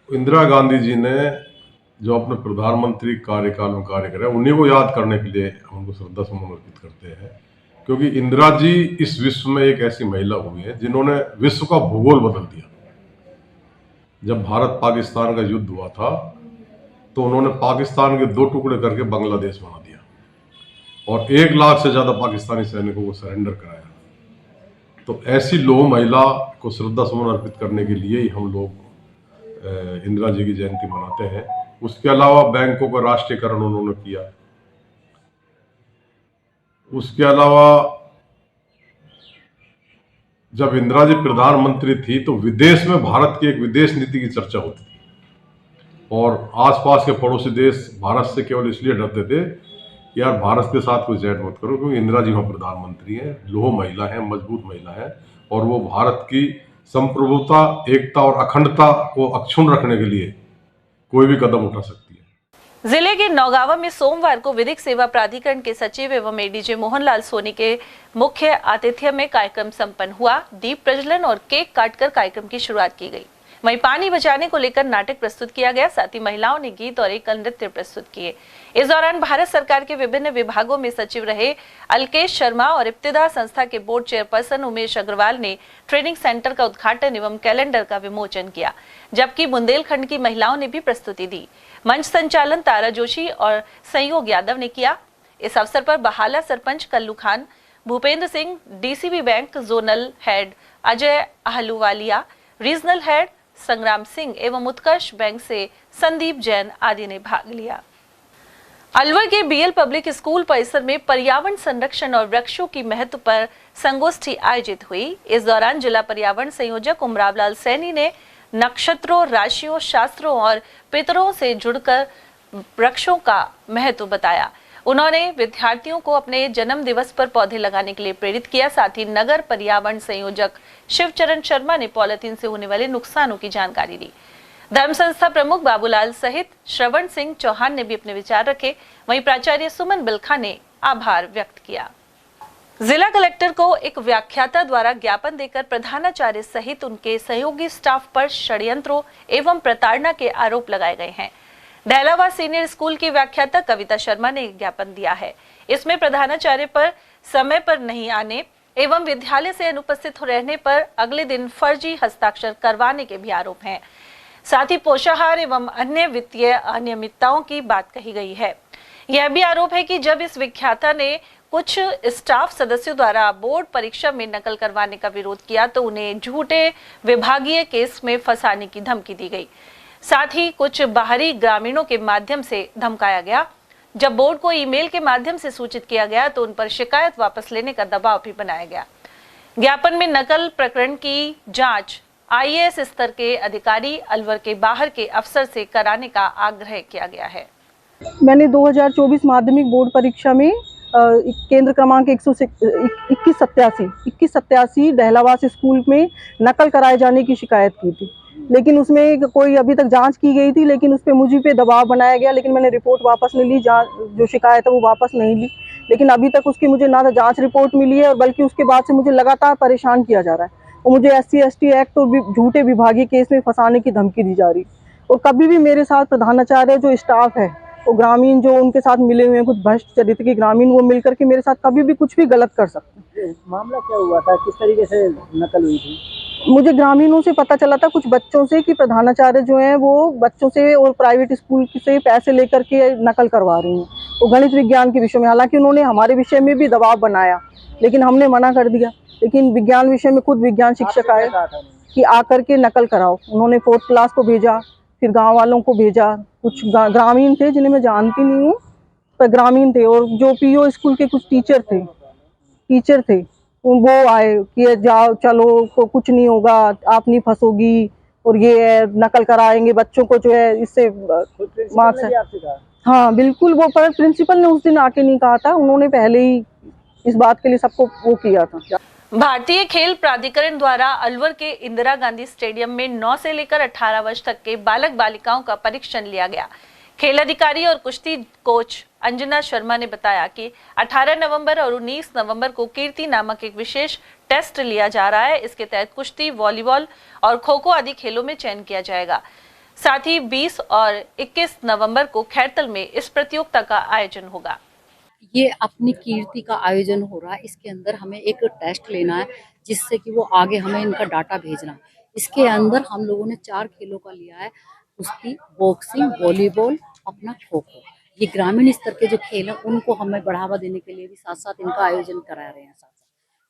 इंदिरा गांधी जी ने जो अपने प्रधानमंत्री कार्यकाल में कार्य करे उन्हीं को याद करने के लिए हम उनको श्रद्धा सुमन अर्पित करते हैं, क्योंकि इंदिरा जी इस विश्व में एक ऐसी महिला हुई है जिन्होंने विश्व का भूगोल बदल दिया। जब भारत पाकिस्तान का युद्ध हुआ था तो उन्होंने पाकिस्तान के 2 टुकड़े करके बांग्लादेश बना दिया और 1 लाख से ज्यादा पाकिस्तानी सैनिकों को सरेंडर कराया। तो ऐसी लौह महिला को श्रद्धा सुमन अर्पित करने के लिए ही हम लोग इंदिरा जी की जयंती मनाते हैं। उसके अलावा बैंकों का राष्ट्रीयकरण उन्होंने किया। उसके अलावा जब इंदिरा जी प्रधानमंत्री थी तो विदेश में भारत की एक विदेश नीति की चर्चा होती थी और आसपास के पड़ोसी देश भारत से केवल इसलिए डरते थे कि यार भारत के साथ कोई जैट मत करो, क्योंकि इंदिरा जी वहां प्रधानमंत्री हैं, लौह महिला हैं, मजबूत महिला हैं और वो भारत की संप्रभुता, एकता और अखंडता को अक्षुण्ण रखने के लिए कोई भी कदम उठा सकती है। जिले के नौगावा में सोमवार को विधिक सेवा प्राधिकरण के सचिव एवं एडीजे मोहनलाल सोनी के मुख्य आतिथ्य में कार्यक्रम संपन्न हुआ। दीप प्रज्वलन और केक काटकर कार्यक्रम की शुरुआत की गई। वहीं पानी बचाने को लेकर नाटक प्रस्तुत किया गया। साथ ही महिलाओं ने गीत और एकल नृत्य प्रस्तुत किए। इस दौरान भारत सरकार के विभिन्न विभागों में सचिव रहे अलकेश शर्मा और इब्तिदा संस्था के बोर्ड चेयरपर्सन उमेश अग्रवाल ने ट्रेनिंग सेंटर का उद्घाटन एवं कैलेंडर का विमोचन किया, जबकि बुंदेलखंड की महिलाओं ने भी प्रस्तुति दी। मंच संचालन तारा जोशी और संयोग यादव ने किया। इस अवसर पर बहाला सरपंच Kallu Khan, Bhupendra Singh, DCB bank zonal head Ajay Ahluwalia, regional head Sangram Singh एवं उत्कर्ष बैंक से संदीप जैन आदि ने भाग लिया। अलवर के बीएल पब्लिक स्कूल परिसर में पर्यावरण संरक्षण और वृक्षों की महत्व पर संगोष्ठी आयोजित हुई। इस दौरान जिला पर्यावरण संयोजक उमराव लाल सैनी ने नक्षत्रों, राशियों, शास्त्रों और पितरों से जुड़कर वृक्षों का महत्व बताया। उन्होंने विद्यार्थियों को अपने जन्म दिवस पर पौधे लगाने के लिए प्रेरित किया। साथ ही नगर पर्यावरण संयोजक शिवचरण शर्मा ने पॉलिथीन से होने वाले नुकसानों की जानकारी दी। धर्म संस्था प्रमुख बाबूलाल सहित श्रवण सिंह चौहान ने भी अपने विचार रखे। वहीं प्राचार्य सुमन बिलखा ने आभार व्यक्त किया। जिला कलेक्टर को एक व्याख्याता द्वारा ज्ञापन देकर प्रधानाचार्य सहित उनके सहयोगी स्टाफ पर षड्यंत्रों एवं प्रताड़ना के आरोप लगाए गए हैं। दहलावा सीनियर स्कूल की व्याख्याता कविता शर्मा ने ज्ञापन दिया है। इसमें प्रधानाचार्य पर समय पर नहीं आने एवं विद्यालय से अनुपस्थित रहने पर अगले दिन फर्जी हस्ताक्षर करवाने के भी आरोप हैं। साथ ही पोषाहार एवं अन्य वित्तीय अनियमितताओं की बात कही गई है। यह भी आरोप है कि जब इस व्याख्याता ने कुछ स्टाफ सदस्यों द्वारा बोर्ड परीक्षा में नकल करवाने का विरोध किया तो उन्हें झूठे विभागीय केस में फंसाने की धमकी दी गई। साथ ही कुछ बाहरी ग्रामीणों के माध्यम से धमकाया गया। जब बोर्ड को ईमेल के माध्यम से सूचित किया गया तो उन पर शिकायत वापस लेने का दबाव भी बनाया गया। ज्ञापन में नकल प्रकरण की जांच आईएएस स्तर के अधिकारी अलवर के बाहर के अफसर से कराने का आग्रह किया गया है। मैंने 2024 माध्यमिक बोर्ड परीक्षा में केंद्र क्रमांक 2187 दहलावास स्कूल में नकल कराए जाने की शिकायत की थी। लेकिन उसमें कोई अभी तक जांच की गई थी, लेकिन उस पर मुझे पे दबाव बनाया गया। लेकिन मैंने रिपोर्ट वापस नहीं ली, जो शिकायत है वो वापस नहीं ली। लेकिन अभी तक उसकी मुझे ना तो जांच रिपोर्ट मिली है, और बल्कि उसके बाद से मुझे लगातार परेशान किया जा रहा है। और मुझे SC/ST एक्ट और झूठे विभागीय केस में फंसाने की धमकी दी जा रही। और कभी भी मेरे साथ प्रधानाचार्य जो स्टाफ है, वो ग्रामीण जो उनके साथ मिले हुए हैं, कुछ भ्रष्ट चरित्र के ग्रामीण, वो मिलकर के मेरे साथ कभी भी कुछ भी गलत कर सकते हैं। मामला क्या हुआ था, किस तरीके से नकल हुई थी? मुझे ग्रामीणों से पता चला था, कुछ बच्चों से, कि प्रधानाचार्य जो हैं वो बच्चों से और प्राइवेट स्कूल से पैसे लेकर के नकल करवा रही हैं, वो गणित विज्ञान के विषय में। हालांकि उन्होंने हमारे विषय में भी दबाव बनाया, लेकिन हमने मना कर दिया। लेकिन विज्ञान विषय में खुद विज्ञान शिक्षक आए कि आकर के नकल कराओ। उन्होंने 4th क्लास को भेजा, फिर गाँव वालों को भेजा। कुछ ग्रामीण थे जिन्हें मैं जानती नहीं हूँ, पर ग्रामीण थे। और जो PO स्कूल के कुछ टीचर थे वो आए कि जाओ, चलो, को कुछ नहीं होगा, आप नहीं फंसोगी, और ये नकल कराएंगे बच्चों को, जो है इससे मार्क्स है। हाँ बिल्कुल, वो पर प्रिंसिपल ने उस दिन आके नहीं कहा था, उन्होंने पहले ही इस बात के लिए सबको वो किया था। भारतीय खेल प्राधिकरण द्वारा अलवर के इंदिरा गांधी स्टेडियम में 9 से लेकर 18 वर्ष तक के बालक बालिकाओं का परीक्षण लिया गया। खेल अधिकारी और कुश्ती कोच अंजना शर्मा ने बताया कि 18 नवंबर और 19 नवंबर को कीर्ति नामक एक विशेष टेस्ट लिया जा रहा है। इसके तहत कुश्ती, वॉलीबॉल और खो-खो आदि खेलों में चयन किया जाएगा। साथ ही 20 और 21 नवंबर को खैरतल में इस प्रतियोगिता का आयोजन होगा। ये अपनी कीर्ति का आयोजन हो रहा है। इसके अंदर हमें एक टेस्ट लेना है, जिससे कि वो आगे हमें इनका डाटा भेजना है। इसके अंदर हम लोगों ने 4 खेलों का लिया है, कुश्ती, बॉक्सिंग, वॉलीबॉल, अपना खो-खो। ये ग्रामीण स्तर के जो खेल हैं उनको हमें बढ़ावा देने के लिए भी साथ साथ इनका आयोजन करा रहे हैं।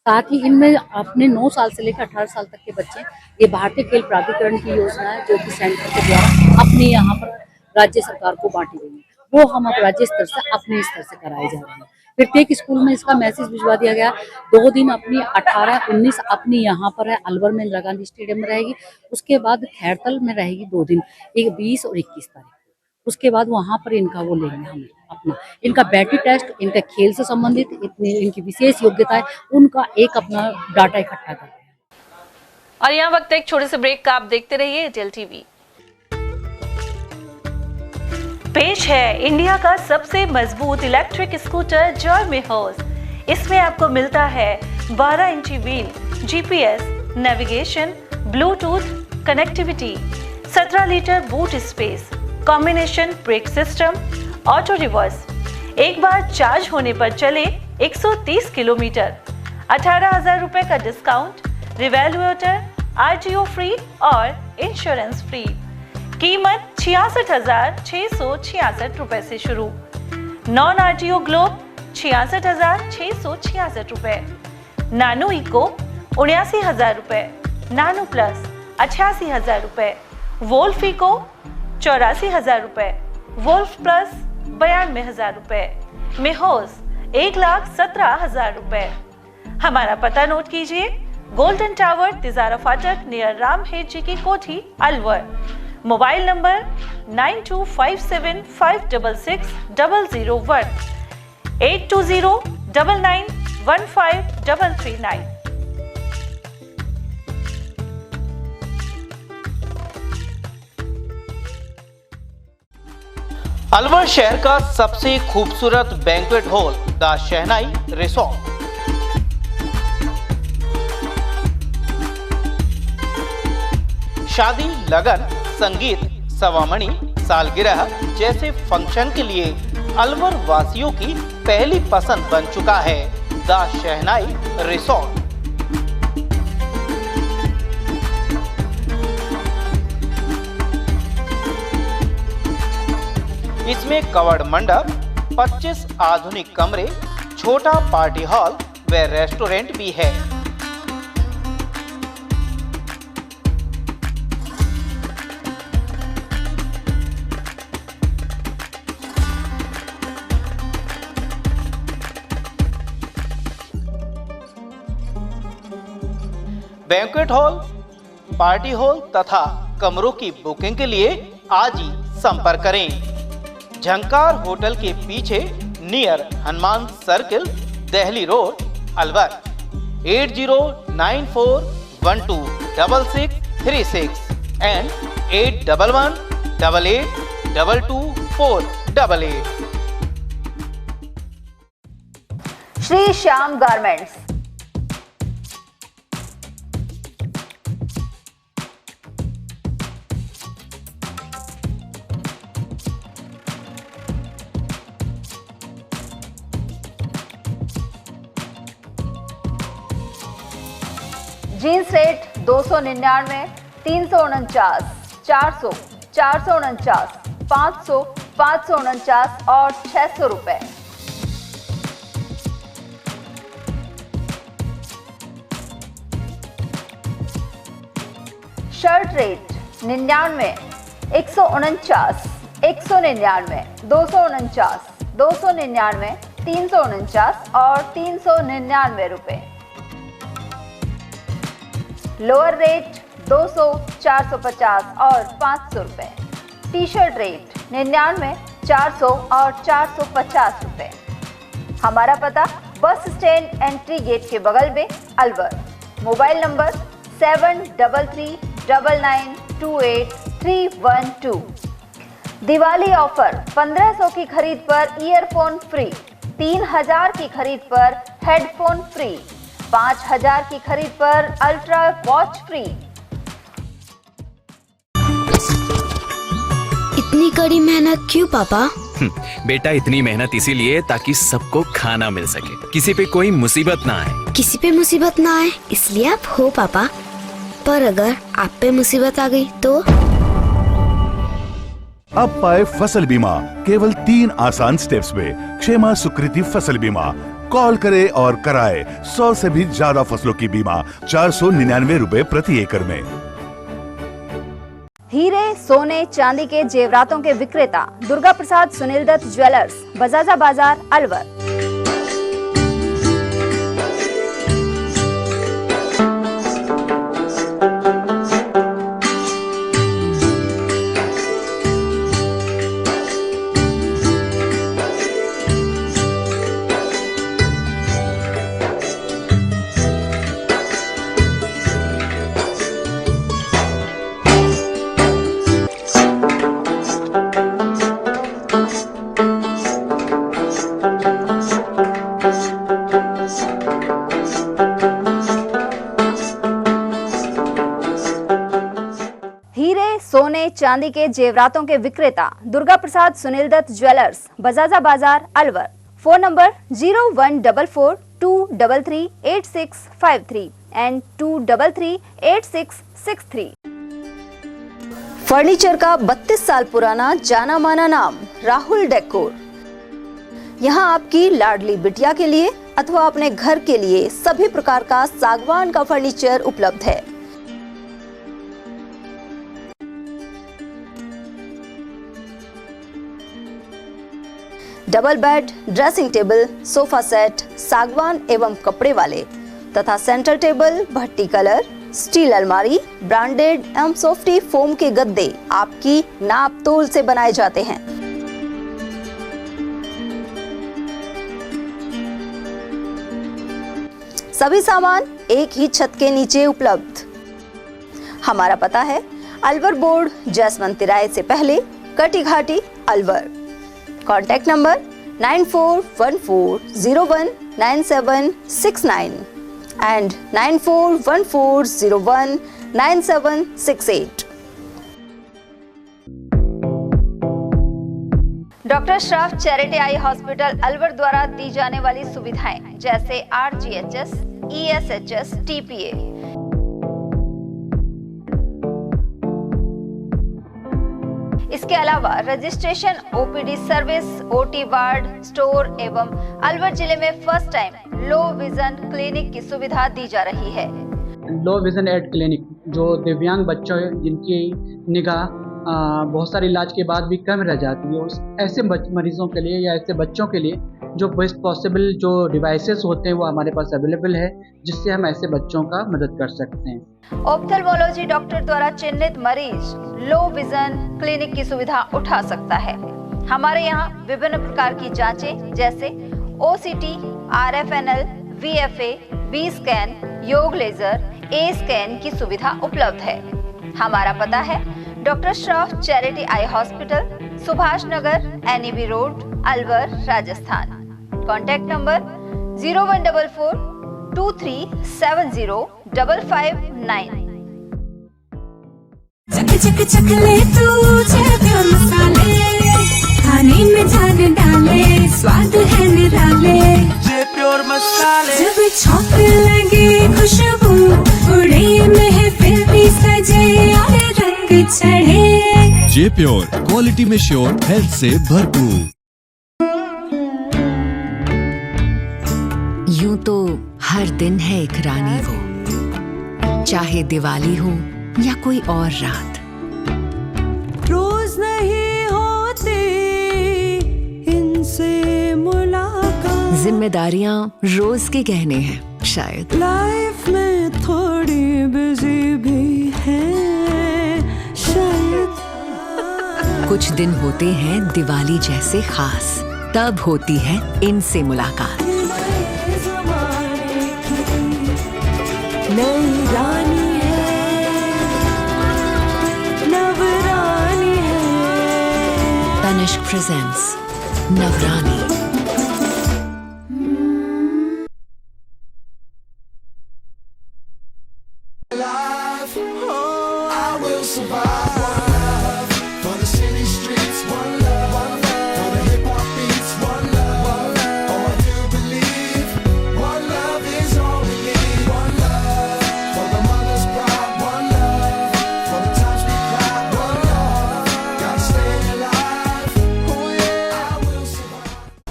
साथ ही इनमें अपने 9 साल से लेकर 18 साल तक के बच्चे, ये भारतीय खेल प्राधिकरण की योजना है जो कि सेंटर के द्वारा अपने यहाँ पर राज्य सरकार को बांटी गई है, वो हम अब राज्य स्तर से अपने स्तर से कराए जा रहे हैं। प्रत्येक स्कूल में इसका मैसेज भिजवा दिया गया। 2 दिन अपनी 18-19 अपनी यहाँ पर है, अलवर में इंदिरा गांधी स्टेडियम में रहेगी। उसके बाद खैरतल में रहेगी 2 दिन, एक 20 और 21 तारीख। उसके बाद वहाँ पर इनका वो लेंगे हम अपना, इनका बैटरी टेस्ट, इनका खेल से संबंधित इतनी इनकी विशेष योग्यता है, उनका एक अपना डाटा इकट्ठा कर रहे हैं। और यहाँ वक्त एक छोटे से ब्रेक का, आप देखते रहिए एयरटेल टीवी। पेश है इंडिया का सबसे मजबूत इलेक्ट्रिक स्कूटर जॉय मिहोस। इसमें आपको मिलता है 12 इंची wheel, GPS, navigation, Bluetooth connectivity, 17 litre boot space, combination brake system, auto reverse, एक बार चार्ज होने पर चले 130 किलोमीटर, 18,000 रुपए का डिस्काउंट, रिवैल्यूएटर, RTO फ्री और इंश्योरेंस फ्री। कीमत 66,666 रुपए से शुरू। नॉन RTO ग्लोब 66,666 रुपए। नानो इको 79,000 रुपए। नानो प्लस 88,000 रुपए। वोल्फ इको 84,000 रुपए। वोल्फ प्लस 92,000 रुपए। मिहोस 1,17,000 रुपए। हमारा पता नोट कीजिए, गोल्डन टावर, तिजारा फाटक, नियर राम हेड जी की कोठी, अलवर। Mobile number 9257566001, 8209915339। अलवर शहर का सबसे खूबसूरत banquet hall the shehnai resort. शादी, लगन, संगीत, सवामणी, सालगिरह जैसे फंक्शन के लिए अलवर वासियों की पहली पसंद बन चुका है द शहनाई रिसोर्ट। इसमें कवर्ड मंडप, 25 आधुनिक कमरे, छोटा पार्टी हॉल व रेस्टोरेंट भी है। बैंक्वेट हॉल, पार्टी हॉल तथा कमरों की बुकिंग के लिए आज ही संपर्क करें। झंकार होटल के पीछे near Hanuman circle, Delhi road, Alwar. 8094126636 and 8118822488। Shri Shyam garments, jeans rate 299, 349, 400, 449, 500, 549 और 600 रुपए। शर्ट रेट 99, 149, 199, 249, 299, 349 और 399 रुपए। लोअर रेट 200, 450 और 500 रुपए। टी शर्ट रेट 99, 400 और 450 रुपए। हमारा पता बस स्टैंड एंट्री गेट के बगल में Alwar. Mobile number 73339928 Diwali offer 1500 की खरीद पर ईयरफोन फ्री, 3000 की खरीद पर हेडफोन फ्री, 5000 की खरीद पर अल्ट्रा वॉच फ्री। इतनी कड़ी मेहनत क्यों पापा? बेटा इतनी मेहनत इसीलिए ताकि सबको खाना मिल सके, किसी पे कोई मुसीबत ना आए। किसी पे मुसीबत ना आए इसलिए आप हो पापा, पर अगर आप पे मुसीबत आ गई तो? अब पाए फसल बीमा केवल 3 आसान स्टेप्स में। क्षेमा सुकृति फसल बीमा। कॉल करे और कराए 100 से भी ज्यादा फसलों की बीमा 499 रुपए प्रति एकड़ में। हीरे, सोने, चांदी के जेवरातों के विक्रेता दुर्गा प्रसाद सुनील दत्त ज्वेलर्स, बजाजा बाजार, अलवर। सोने चांदी के जेवरातों के विक्रेता दुर्गा प्रसाद सुनील दत्त ज्वेलर्स, बजाजा बाजार, Alwar. Phone number 0144233863 and 2338663। Furniture का 32 साल पुराना जाना माना नाम राहुल डेकोर। यहाँ आपकी लाडली बिटिया के लिए अथवा अपने घर के लिए सभी प्रकार का सागवान का फर्नीचर उपलब्ध है। Double bed, dressing table, sofa set सागवान एवं कपड़े वाले तथा सेंटर टेबल, भट्टी कलर, स्टील अलमारी, ब्रांडेड एवं सॉफ्टी फोम के गद्दे आपकी नाप तोल से बनाए जाते हैं। सभी सामान एक ही छत के नीचे उपलब्ध। हमारा पता है अलवर बोर्ड, जसवंत तिराहे से पहले, कटी घाटी, Alwar. Contact number 9414019769 and 9414019768। Doctor Shroff charity eye hospital Alwar द्वारा दी जाने वाली सुविधाएं जैसे RGHS, ESHS, TPA। इसके अलावा registration, OPD service, OT ward, store एवं अलवर जिले में first time low vision clinic की सुविधा दी जा रही है। लो विजन एड क्लिनिक जो दिव्यांग बच्चों जिनकी निगाह बहुत सारे इलाज के बाद भी कम रह जाती है, ऐसे मरीजों के लिए या ऐसे बच्चों के लिए जो बेस्ट पॉसिबल जो डिवाइसेस होते हैं वो हमारे पास अवेलेबल है, जिससे हम ऐसे बच्चों का मदद कर सकते हैं। ऑप्थेल्मोलॉजी डॉक्टर द्वारा चिन्हित मरीज लो विजन क्लिनिक की सुविधा उठा सकता है। हमारे यहाँ विभिन्न प्रकार की जांचें जैसे OCT, RFNL, VFA, B scan, YAG laser, A scan की सुविधा उपलब्ध है। हमारा पता है doctor Shroff charity eye hospital, Subhash Nagar, NEB road, Alwar, Rajasthan. Contact number 014423705559। चक चक चक ले तू चैंपियन मसाले, खाने में जान डाले, स्वाद है निराले। चैंपियन मसाले जब छौंकने लगे खुशबू, उड़े महफिल भी सजे और रंग चढ़े। जे प्योर, क्वालिटी में श्योर, हेल्थ से भरपूर। यूं तो हर दिन है एक रानी वो, चाहे दिवाली हो या कोई और रात। रोज नहीं होती इनसे मुलाकात, जिम्मेदारियां रोज के गहने हैं शायद। लाइफ में थोड़ी बिजी भी है शायद। कुछ दिन होते हैं दिवाली जैसे खास, तब होती है इनसे मुलाकात। नई रानी है, नवरानी है। Tanishq presents Navrani.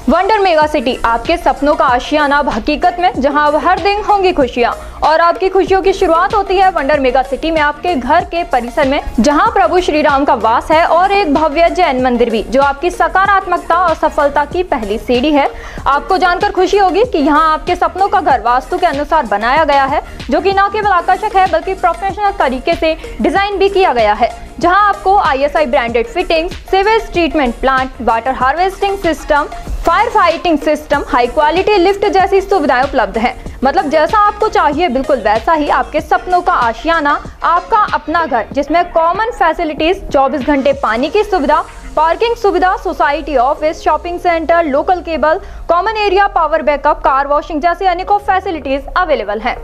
Wonder mega city, आपके सपनों का आशियाना अब हकीकत में, जहां अब हर दिन होंगी खुशियां। और आपकी खुशियों की शुरुआत होती है वंडर मेगा सिटी में, आपके घर के परिसर में, जहां प्रभु श्री राम का वास है और एक भव्य जैन मंदिर भी, जो आपकी सकारात्मकता और सफलता की पहली सीढ़ी है। आपको जानकर खुशी होगी कि यहाँ आपके सपनों का घर वास्तु के अनुसार बनाया गया है, जो कि न केवल आकर्षक है बल्कि प्रोफेशनल तरीके से डिजाइन भी किया गया है, जहां आपको ISI branded fitting, sewage treatment plant, water harvesting system, fire fighting system, high quality lift जैसी सुविधाएं उपलब्ध हैं। मतलब जैसा आपको चाहिए बिल्कुल वैसा ही आपके सपनों का आशियाना, आपका अपना घर, जिसमें कॉमन फैसिलिटीज, 24 घंटे पानी की सुविधा, पार्किंग सुविधा, society, office, shopping centre, local cable, common area, power backup, car washing जैसी अनेकों फैसिलिटीज अवेलेबल हैं।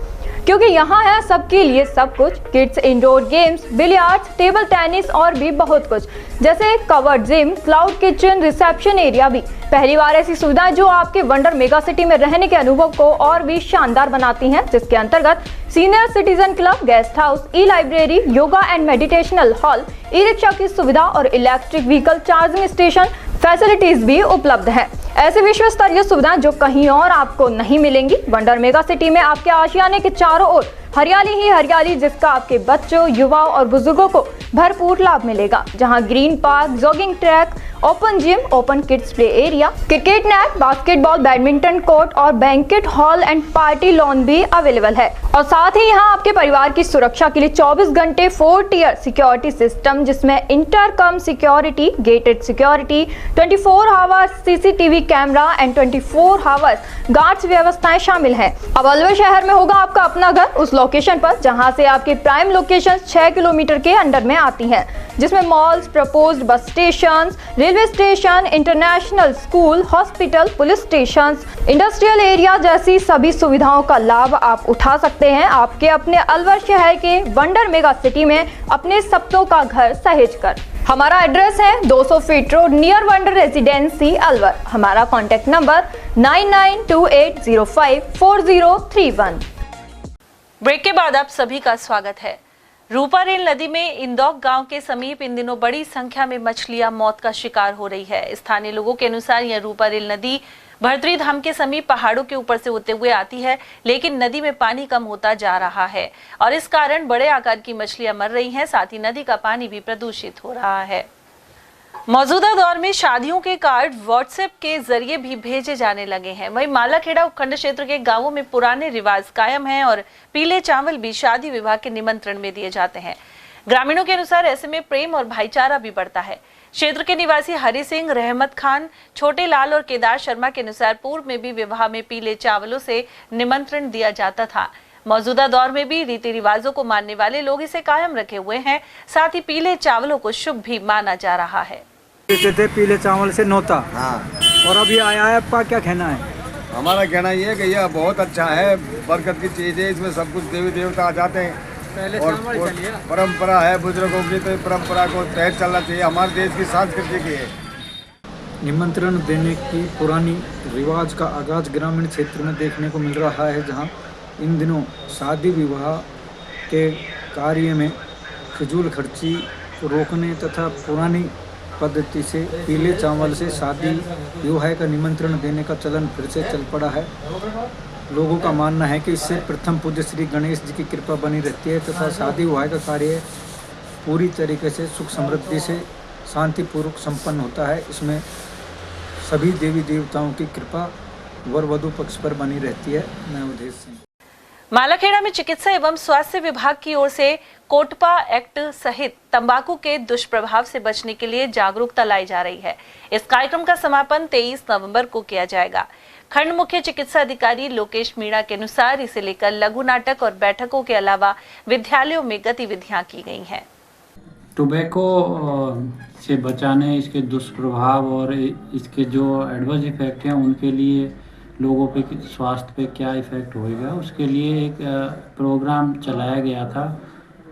क्योंकि यहाँ है सबके लिए सब कुछ, kids indoor games, billiards, table tennis और भी बहुत कुछ, जैसे covered gym, cloud kitchen, reception area भी। पहली बार ऐसी सुविधाएं जो आपके वंडर मेगा सिटी में रहने के अनुभव को और भी शानदार बनाती हैं, जिसके अंतर्गत senior citizen club, guest house, e library, yoga and meditational hall, e rickshaw की सुविधा और electric vehicle charging station facilities भी उपलब्ध हैं। ऐसी विश्व स्तरीय सुविधाएं जो कहीं और आपको नहीं मिलेंगी। वंडर मेगा सिटी में आपके आशियाने के चारों ओर हरियाली ही हरियाली, जिसका आपके बच्चों, युवाओं और बुजुर्गों को भरपूर लाभ मिलेगा। जहां green park, jogging track, open gym, open kids play area, cricket net, basketball, badminton court और banquet hall and party lawn भी अवेलेबल है। और साथ ही यहाँ आपके परिवार की सुरक्षा के लिए 24 घंटे 4 टियर सिक्योरिटी सिस्टम, जिसमें intercom security, gated security, 24 hours CCTV camera and 24 hours guards व्यवस्थाएं शामिल है। अब अलवर शहर में होगा आपका अपना घर, उस लोकेशन पर जहां से आपके प्राइम लोकेशन 6 किलोमीटर के अंडर में आती हैं, जिसमें malls, proposed bus station, railway station, international school, hospital, police station, industrial area जैसी सभी सुविधाओं का लाभ आप उठा सकते हैं आपके अपने अलवर शहर के वंडर मेगा सिटी में, अपने सपनों का घर सहेज कर। हमारा एड्रेस है 200 feet road, near wonder residency, Alwar. हमारा कॉन्टेक्ट नंबर 9928054031। ब्रेक के बाद आप सभी का स्वागत है। रूपारेल नदी में इंदौक गांव के समीप इन दिनों बड़ी संख्या में मछलियां मौत का शिकार हो रही है। स्थानीय लोगों के अनुसार यह रूपारेल नदी भरतरी धाम के समीप पहाड़ों के ऊपर से होते हुए आती है, लेकिन नदी में पानी कम होता जा रहा है और इस कारण बड़े आकार की मछलियां मर रही हैं। साथ ही नदी का पानी भी प्रदूषित हो रहा है। मौजूदा दौर में शादियों के कार्ड व्हाट्सएप के जरिए भी भेजे जाने लगे हैं। वहीं मालाखेड़ा उपखंड क्षेत्र के गांवों में पुराने रिवाज कायम हैं और पीले चावल भी शादी विवाह के निमंत्रण में दिए जाते हैं। ग्रामीणों के अनुसार ऐसे में प्रेम और भाईचारा भी बढ़ता है। क्षेत्र के निवासी हरि सिंह, रहमत खान, छोटे लाल और केदार शर्मा के अनुसार पूर्व में भी विवाह में पीले चावलों से निमंत्रण दिया जाता था। मौजूदा दौर में भी रीति रिवाजों को मानने वाले लोग इसे कायम रखे हुए हैं। साथ ही पीले चावलों को शुभ भी माना जा रहा है। थे पीले चावल से नौता, और अभी आया है, आपका क्या कहना है? हमारा कहना ये है कि यह बहुत अच्छा है, बरकत की चीज़ है, इसमें सब कुछ देवी देवता आ जाते हैं और परंपरा है बुजुर्गों की, तो परंपरा को तहत चलना चाहिए, हमारे देश की संस्कृति की है। निमंत्रण देने की पुरानी रिवाज का आगाज ग्रामीण क्षेत्र में देखने को मिल रहा है, जहां इन दिनों शादी विवाह के कार्य में फिजूल खर्ची को रोकने तथा पुरानी पद्धति से पीले चावल से शादी विवाह का निमंत्रण देने का चलन फिर से चल पड़ा है। लोगों का मानना है कि इससे प्रथम पूज्य श्री गणेश जी की कृपा बनी रहती है तथा शादी विवाह का कार्य पूरी तरीके से सुख समृद्धि से शांतिपूर्वक संपन्न होता है। इसमें सभी देवी देवताओं की कृपा वर वधु पक्ष पर बनी रहती है। मैं उदेश सिंह। मालाखेड़ा में चिकित्सा एवं स्वास्थ्य विभाग की ओर से कोटपा एक्ट सहित तंबाकू के दुष्प्रभाव से बचने के लिए जागरूकता लाई जा रही है। इस कार्यक्रम का समापन 23 नवंबर को किया जाएगा। खंड मुख्य चिकित्सा अधिकारी लोकेश मीणा के अनुसार इसे लेकर लघु नाटक और बैठकों के अलावा विद्यालयों में गतिविधियां की गई हैं। टोबैको से बचाने, इसके दुष्प्रभाव और इसके जो एडवर्स इफेक्ट हैं उनके लिए लोगों पे स्वास्थ्य पे क्या इफ़ेक्ट होएगा, उसके लिए एक प्रोग्राम चलाया गया था,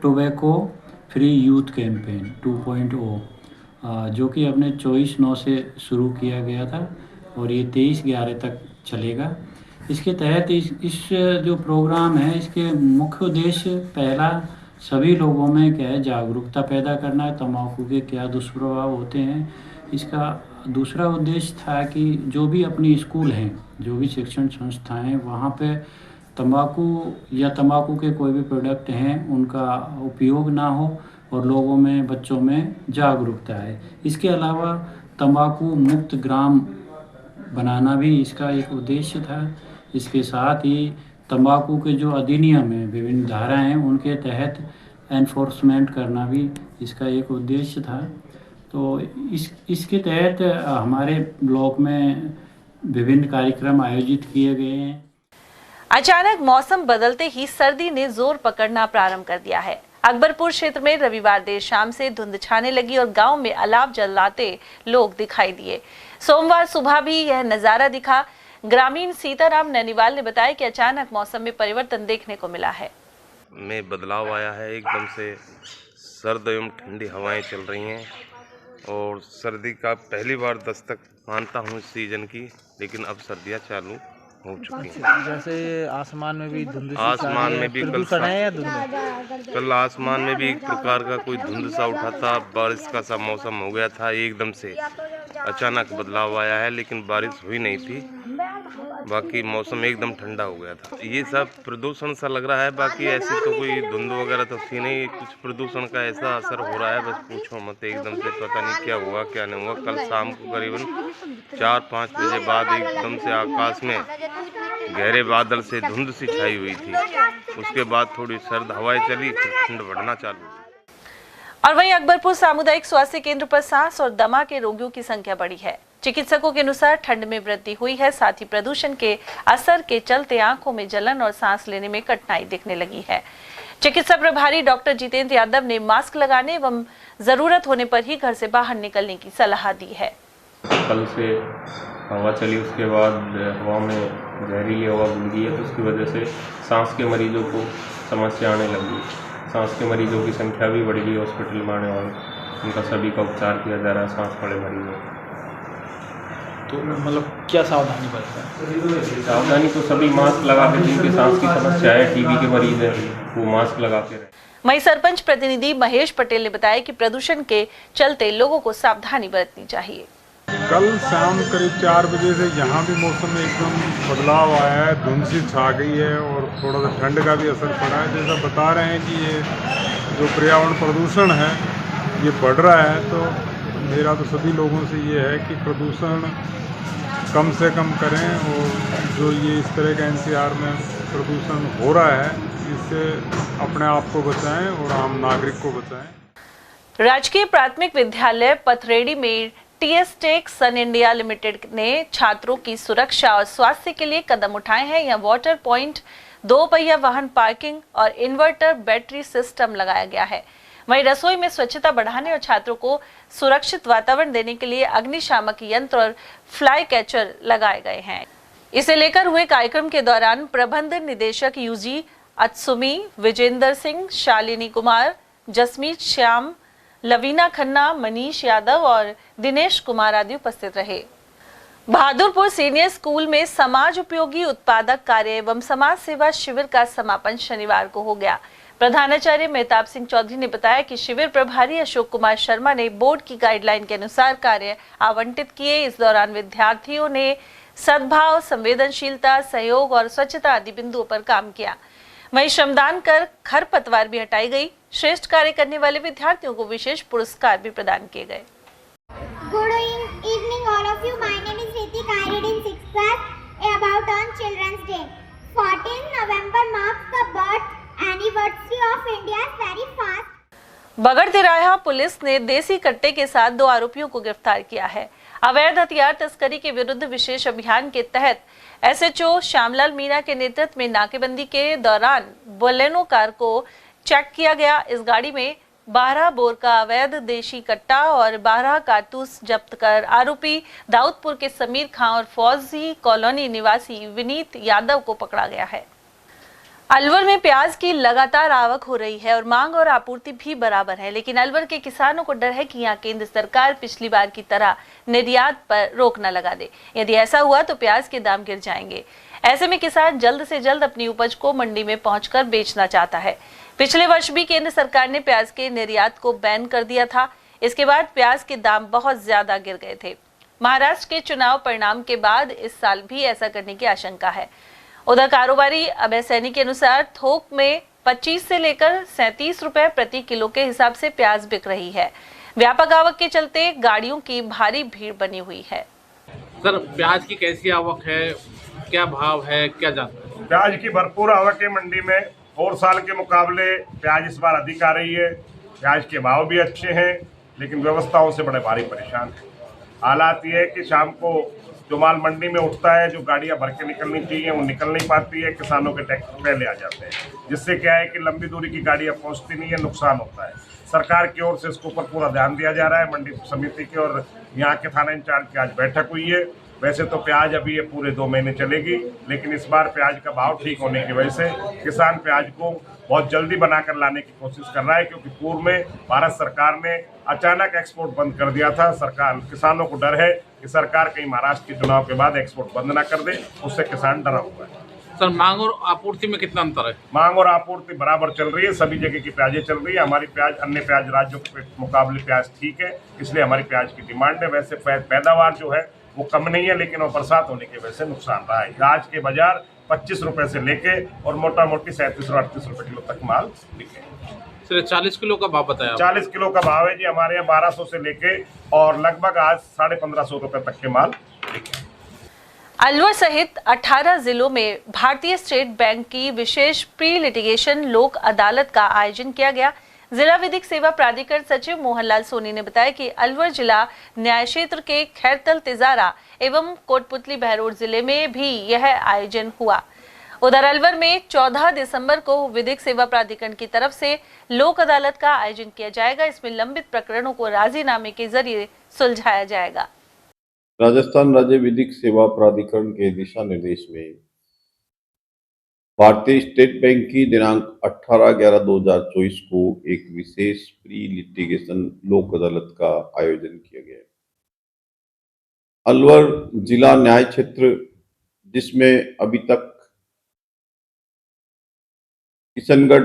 टोबैको फ्री यूथ कैंपेन 2.0, जो कि अपने 24/9 से शुरू किया गया था और ये 23/11 तक चलेगा। इसके तहत इस जो प्रोग्राम है, इसके मुख्य उद्देश्य पहला सभी लोगों में क्या है, जागरूकता पैदा करना है, तंबाकू के क्या दुष्प्रभाव होते हैं। इसका दूसरा उद्देश्य था कि जो भी अपनी स्कूल हैं, जो भी शिक्षण संस्थाएं हैं, वहाँ पे तंबाकू या तंबाकू के कोई भी प्रोडक्ट हैं उनका उपयोग ना हो और लोगों में, बच्चों में जागरूकता है। इसके अलावा तंबाकू मुक्त ग्राम बनाना भी इसका एक उद्देश्य था। इसके साथ ही तंबाकू के जो अधिनियम हैं, विभिन्न धाराएं हैं, उनके तहत एनफोर्समेंट करना भी इसका एक उद्देश्य था। तो इसके तहत हमारे ब्लॉक में विभिन्न कार्यक्रम आयोजित किए गए हैं। अचानक मौसम बदलते ही सर्दी ने जोर पकड़ना प्रारंभ कर दिया है। अकबरपुर क्षेत्र में रविवार देर शाम से धुंध छाने लगी और गांव में अलाव जलाते लोग दिखाई दिए। सोमवार सुबह भी यह नजारा दिखा। ग्रामीण सीताराम नैनीवाल ने बताया कि अचानक मौसम में परिवर्तन देखने को मिला है। में बदलाव आया है, एकदम से सर्द एवं ठंडी हवाएं चल रही हैं और सर्दी का पहली बार दस्तक मानता हूँ इस सीजन की, लेकिन अब सर्दियाँ चालू हो चुकी हैं। जैसे आसमान में भी धुंध, आसमान में भी कल आसमान में भी एक प्रकार का कोई धुंध सा उठा था, बारिश का सा मौसम हो गया था, एकदम से अचानक बदलाव आया है, लेकिन बारिश हुई नहीं थी। बाकी मौसम एकदम ठंडा हो गया था। ये सब प्रदूषण सा लग रहा है, बाकी ऐसी तो कोई धुंध वगैरह तो थी नहीं, कुछ प्रदूषण का ऐसा असर हो रहा है, बस पूछो मत। एकदम से पता नहीं क्या हुआ क्या नहीं हुआ। कल शाम को करीबन 4-5 बजे बाद एकदम से आकाश में गहरे बादल से धुंध सी छाई हुई थी। उसके बाद थोड़ी सर्द हवाएं चली, फिर ठंड बढ़ना चालू हुई। और वहीं अकबरपुर सामुदायिक स्वास्थ्य केंद्र पर सांस और दमा के रोगियों की संख्या बढ़ी है। चिकित्सकों के अनुसार ठंड में वृद्धि हुई है, साथ ही प्रदूषण के असर के चलते आंखों में जलन और सांस लेने में कठिनाई दिखने लगी है। चिकित्सा प्रभारी डॉक्टर जितेंद्र यादव ने मास्क लगाने एवं जरूरत होने पर ही घर से बाहर निकलने की सलाह दी है। कल से हवा चली, उसके बाद हवा में जहरीली हवा घुल गई है, तो उसकी वजह से सांस के मरीजों को समस्या आने लगी। सांस के मरीजों की संख्या भी बढ़ गई हॉस्पिटल में आने वाले, उनका सभी का उपचार किया जा रहा है सांस वाले मरीजों। तो मतलब क्या सावधानी बरतता है? सावधानी तो सभी मास्क लगा के, जिनके सांस की समस्या है, टीबी के मरीज हैं, वो मास्क लगा के रहे। वहीं सरपंच प्रतिनिधि महेश पटेल ने बताया कि प्रदूषण के चलते लोगों को सावधानी बरतनी चाहिए। कल शाम करीब 4 बजे से यहाँ भी मौसम में एकदम बदलाव आया है, धुंध सी छा गई है और थोड़ा सा ठंड का भी असर पड़ा है। जैसा बता रहे हैं कि ये जो पर्यावरण प्रदूषण है ये बढ़ रहा है, तो मेरा तो सभी लोगों से ये है कि प्रदूषण कम से कम करें और जो ये इस तरह का एनसीआर में प्रदूषण हो रहा है इससे अपने आप को बचाएं और आम नागरिक को बचाएं। राजकीय प्राथमिक विद्यालय पथरेडी में टीएस टेक सन इंडिया लिमिटेड ने छात्रों की सुरक्षा और स्वास्थ्य के लिए कदम उठाए हैं। यह वाटर पॉइंट 2 पहिया वाहन पार्किंग और इन्वर्टर बैटरी सिस्टम लगाया गया है। वहीं रसोई में स्वच्छता बढ़ाने और छात्रों को सुरक्षित वातावरण देने के लिए अग्निशामक यंत्र और फ्लाई कैचर लगाए गए हैं। इसे लेकर हुए कार्यक्रम के दौरान प्रबंध निदेशक यूजी अत्सुमी, विजेंद्र सिंह, शालिनी कुमार, जसमीत श्याम, लवीना खन्ना, मनीष यादव और दिनेश कुमार आदि उपस्थित रहे। बहादुरपुर सीनियर स्कूल में समाज उपयोगी उत्पादक कार्य एवं समाज सेवा शिविर का समापन शनिवार को हो गया। प्रधानाचार्य मेहताब सिंह चौधरी ने बताया कि शिविर प्रभारी अशोक कुमार शर्मा ने बोर्ड की गाइडलाइन के अनुसार कार्य आवंटित किए। इस दौरान विद्यार्थियों ने सद्भाव, संवेदनशीलता, सहयोग और स्वच्छता आदि बिंदुओं पर काम किया। वहीं श्रमदान कर खरपतवार भी हटाई गई। श्रेष्ठ कार्य करने वाले विद्यार्थियों को विशेष पुरस्कार भी प्रदान किए गए। Good evening all of you. My name is Ritik. I read in 6th class about on Children's Day. 14 November marks the birth anniversary of India's very first. बगड़ तिराहा पुलिस ने देसी कट्टे के साथ 2 आरोपियों को गिरफ्तार किया है। अवैध हथियार तस्करी के विरुद्ध विशेष अभियान के तहत एसएचओ श्यामलाल मीणा के नेतृत्व में नाकेबंदी के दौरान बोलेनो कार को चेक किया गया। इस गाड़ी में 12 बोर का अवैध देशी कट्टा और 12 कारतूस जब्त कर आरोपी दाऊदपुर के समीर खां और फौजी कॉलोनी निवासी विनीत यादव को पकड़ा गया है। अलवर में प्याज की लगातार आवक हो रही है और मांग और आपूर्ति भी बराबर है, लेकिन अलवर के किसानों को डर है कि यहाँ केंद्र सरकार पिछली बार की तरह निर्यात पर रोक न लगा दे। यदि ऐसा हुआ तो प्याज के दाम गिर जाएंगे। ऐसे में किसान जल्द से जल्द अपनी उपज को मंडी में पहुंचकर बेचना चाहता है। पिछले वर्ष भी केंद्र सरकार ने प्याज के निर्यात को बैन कर दिया था। इसके बाद प्याज के दाम बहुत ज्यादा गिर गए थे। महाराष्ट्र के चुनाव परिणाम के बाद इस साल भी ऐसा करने की आशंका है। उधर कारोबारी अभय सैनी के अनुसार थोक में 25 से लेकर 37 रुपए प्रति किलो के हिसाब से प्याज बिक रही है। व्यापक आवक के चलते गाड़ियों की भारी भीड़ बनी हुई है। सर, प्याज की कैसी आवक है, क्या भाव है, क्या जानते हैं? प्याज की भरपूर आवक है मंडी में। और साल के मुकाबले प्याज इस बार अधिक आ रही है। प्याज के भाव भी अच्छे हैं, लेकिन व्यवस्थाओं से बड़े भारी परेशान है। हालात ये है कि शाम को जो माल मंडी में उठता है, जो गाड़ियां भर के निकलनी चाहिए वो निकल नहीं पाती है। किसानों के ट्रैक्टर पहले आ जाते हैं, जिससे क्या है कि लंबी दूरी की गाड़ियां पहुंचती नहीं है, नुकसान होता है। सरकार की ओर से इसके ऊपर पूरा ध्यान दिया जा रहा है। मंडी समिति की और यहाँ के थाना इंचार्ज की आज बैठक हुई है। वैसे तो प्याज अभी ये पूरे 2 महीने चलेगी, लेकिन इस बार प्याज का भाव ठीक होने की वजह से किसान प्याज को बहुत जल्दी बनाकर लाने की कोशिश कर रहा है, क्योंकि पूर्व में भारत सरकार ने अचानक एक्सपोर्ट बंद कर दिया था। सरकार किसानों को डर है कि सरकार कहीं महाराष्ट्र के चुनाव के बाद एक्सपोर्ट बंद ना कर दे, उससे किसान डरा हुआ है। सर, मांग और आपूर्ति में कितना अंतर है? मांग और आपूर्ति बराबर चल रही है, सभी जगह की प्याजें चल रही है। हमारी प्याज अन्य प्याज राज्यों के मुकाबले प्याज ठीक है, इसलिए हमारी प्याज की डिमांड है। वैसे पैदावार जो है वो कम नहीं है, लेकिन वो बरसात होने की वजह से नुकसान रहा है। आज के बाजार 25 रुपए से लेके और मोटा मोटी 37 और 38 रुपए किलो तक माल बिके। सर, 40 किलो का भाव बताया? 40 किलो का भाव है जी हमारे यहाँ 1200 से लेके और लगभग आज 1550 रुपए तक के माल बिके। अलवर सहित 18 जिलों में भारतीय स्टेट बैंक की विशेष प्री लिटिगेशन लोक अदालत का आयोजन किया गया। जिला विधिक सेवा प्राधिकरण सचिव मोहनलाल सोनी ने बताया कि अलवर जिला न्याय क्षेत्र के खैरतल, तिजारा एवं कोटपुतली बहरोड जिले में भी यह आयोजन हुआ। उधर अलवर में 14 दिसंबर को विधिक सेवा प्राधिकरण की तरफ से लोक अदालत का आयोजन किया जाएगा। इसमें लंबित प्रकरणों को राजीनामे के जरिए सुलझाया जाएगा। राजस्थान राज्य विधिक सेवा प्राधिकरण के दिशा निर्देश में भारतीय स्टेट बैंक की दिनांक 18/11/2024 को एक विशेष प्री लिटिगेशन लोक अदालत का आयोजन किया गया। अलवर जिला न्याय क्षेत्र, जिसमें अभी तक किशनगढ़,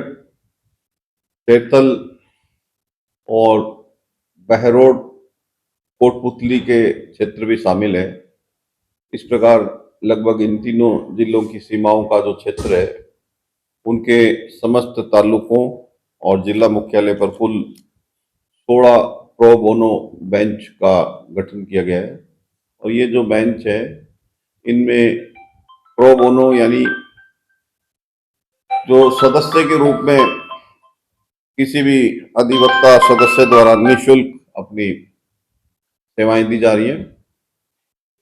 खैरतल और बहरोड, कोटपुतली के क्षेत्र भी शामिल है। इस प्रकार लगभग इन तीनों जिलों की सीमाओं का जो क्षेत्र है, उनके समस्त तालुकों और जिला मुख्यालय पर कुल 16 प्रो बोनो बेंच का गठन किया गया है। और ये जो बेंच है, इनमें प्रो बोनो यानी जो सदस्य के रूप में किसी भी अधिवक्ता सदस्य द्वारा निःशुल्क अपनी सेवाएं दी जा रही हैं।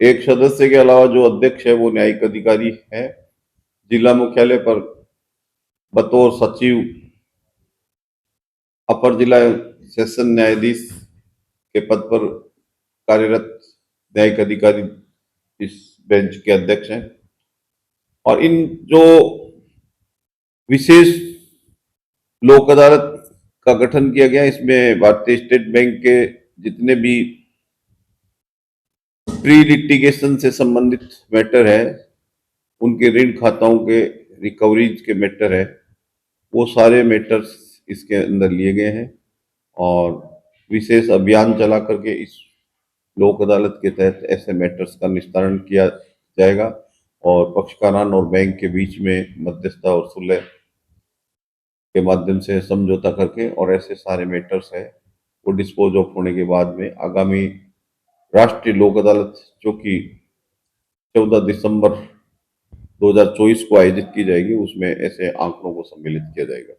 एक सदस्य के अलावा जो अध्यक्ष है वो न्यायिक अधिकारी है। जिला मुख्यालय पर बतौर सचिव अपर जिला सेशन न्यायाधीश के पद पर कार्यरत न्यायिक अधिकारी इस बेंच के अध्यक्ष हैं। और इन जो विशेष लोक अदालत का गठन किया गया, इसमें भारतीय स्टेट बैंक के जितने भी प्री लिटिगेशन से संबंधित मैटर है, उनके ऋण खाताओं के रिकवरीज के मैटर है, वो सारे मैटर्स इसके अंदर लिए गए हैं। और विशेष अभियान चला करके इस लोक अदालत के तहत ऐसे मैटर्स का निस्तारण किया जाएगा और पक्षकारान और बैंक के बीच में मध्यस्थता और सुलह के माध्यम से समझौता करके और ऐसे सारे मैटर्स है वो डिस्पोज ऑफ होने के बाद में आगामी राष्ट्रीय लोक अदालत जो कि 14 दिसंबर 2024 को आयोजित की जाएगी, उसमें ऐसे आंकड़ों को सम्मिलित किया जाएगा।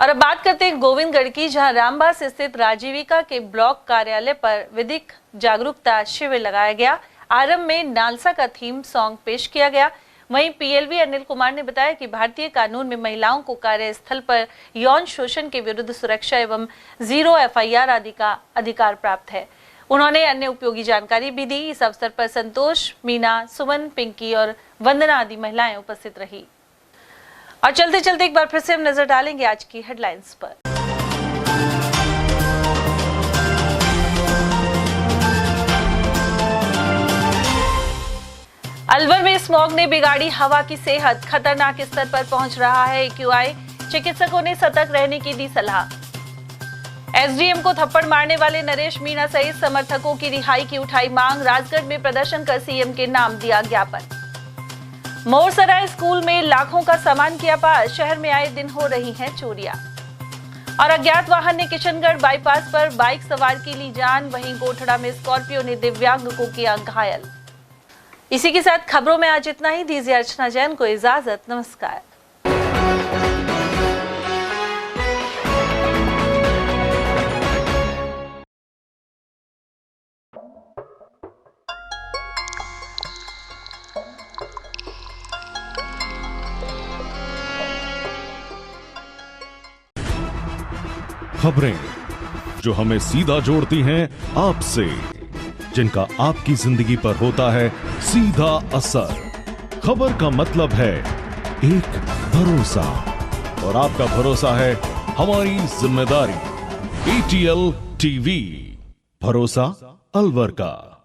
और अब बात करते हैं गोविंदगढ़ की, जहां रामबास स्थित राजीविका के ब्लॉक कार्यालय पर विधिक जागरूकता शिविर लगाया गया। आरंभ में नालसा का थीम सॉन्ग पेश किया गया। वहीं पीएलवी अनिल कुमार ने बताया कि भारतीय कानून में महिलाओं को कार्यस्थल पर यौन शोषण के विरुद्ध सुरक्षा एवं 0 FIR आदि का अधिकार प्राप्त है। उन्होंने अन्य उपयोगी जानकारी भी दी। इस अवसर पर संतोष, मीना, सुमन, पिंकी और वंदना आदि महिलाएं उपस्थित रही। और चलते चलते एक बार फिर से हम नजर डालेंगे आज की हेडलाइंस पर। अलवर में स्मॉग ने बिगाड़ी हवा की सेहत, खतरनाक स्तर पर पहुंच रहा है AQI। चिकित्सकों ने सतर्क रहने की दी सलाह। एसडीएम को थप्पड़ मारने वाले नरेश मीणा सहित समर्थकों की रिहाई की उठाई मांग। राजगढ़ में प्रदर्शन कर सीएम के नाम दिया ज्ञापन। मोरसराय स्कूल में लाखों का सामान किया पार। शहर में आए दिन हो रही हैं चोरियां। और अज्ञात वाहन ने किशनगढ़ बाईपास पर बाइक सवार की ली जान। वहीं कोठड़ा में स्कॉर्पियो ने दिव्यांग को किया घायल। इसी के साथ खबरों में आज इतना ही। दीजिए अर्चना जैन को इजाजत। नमस्कार। खबरें जो हमें सीधा जोड़ती हैं आपसे, जिनका आपकी जिंदगी पर होता है सीधा असर। खबर का मतलब है एक भरोसा, और आपका भरोसा है हमारी जिम्मेदारी। ATL TV, भरोसा अलवर का।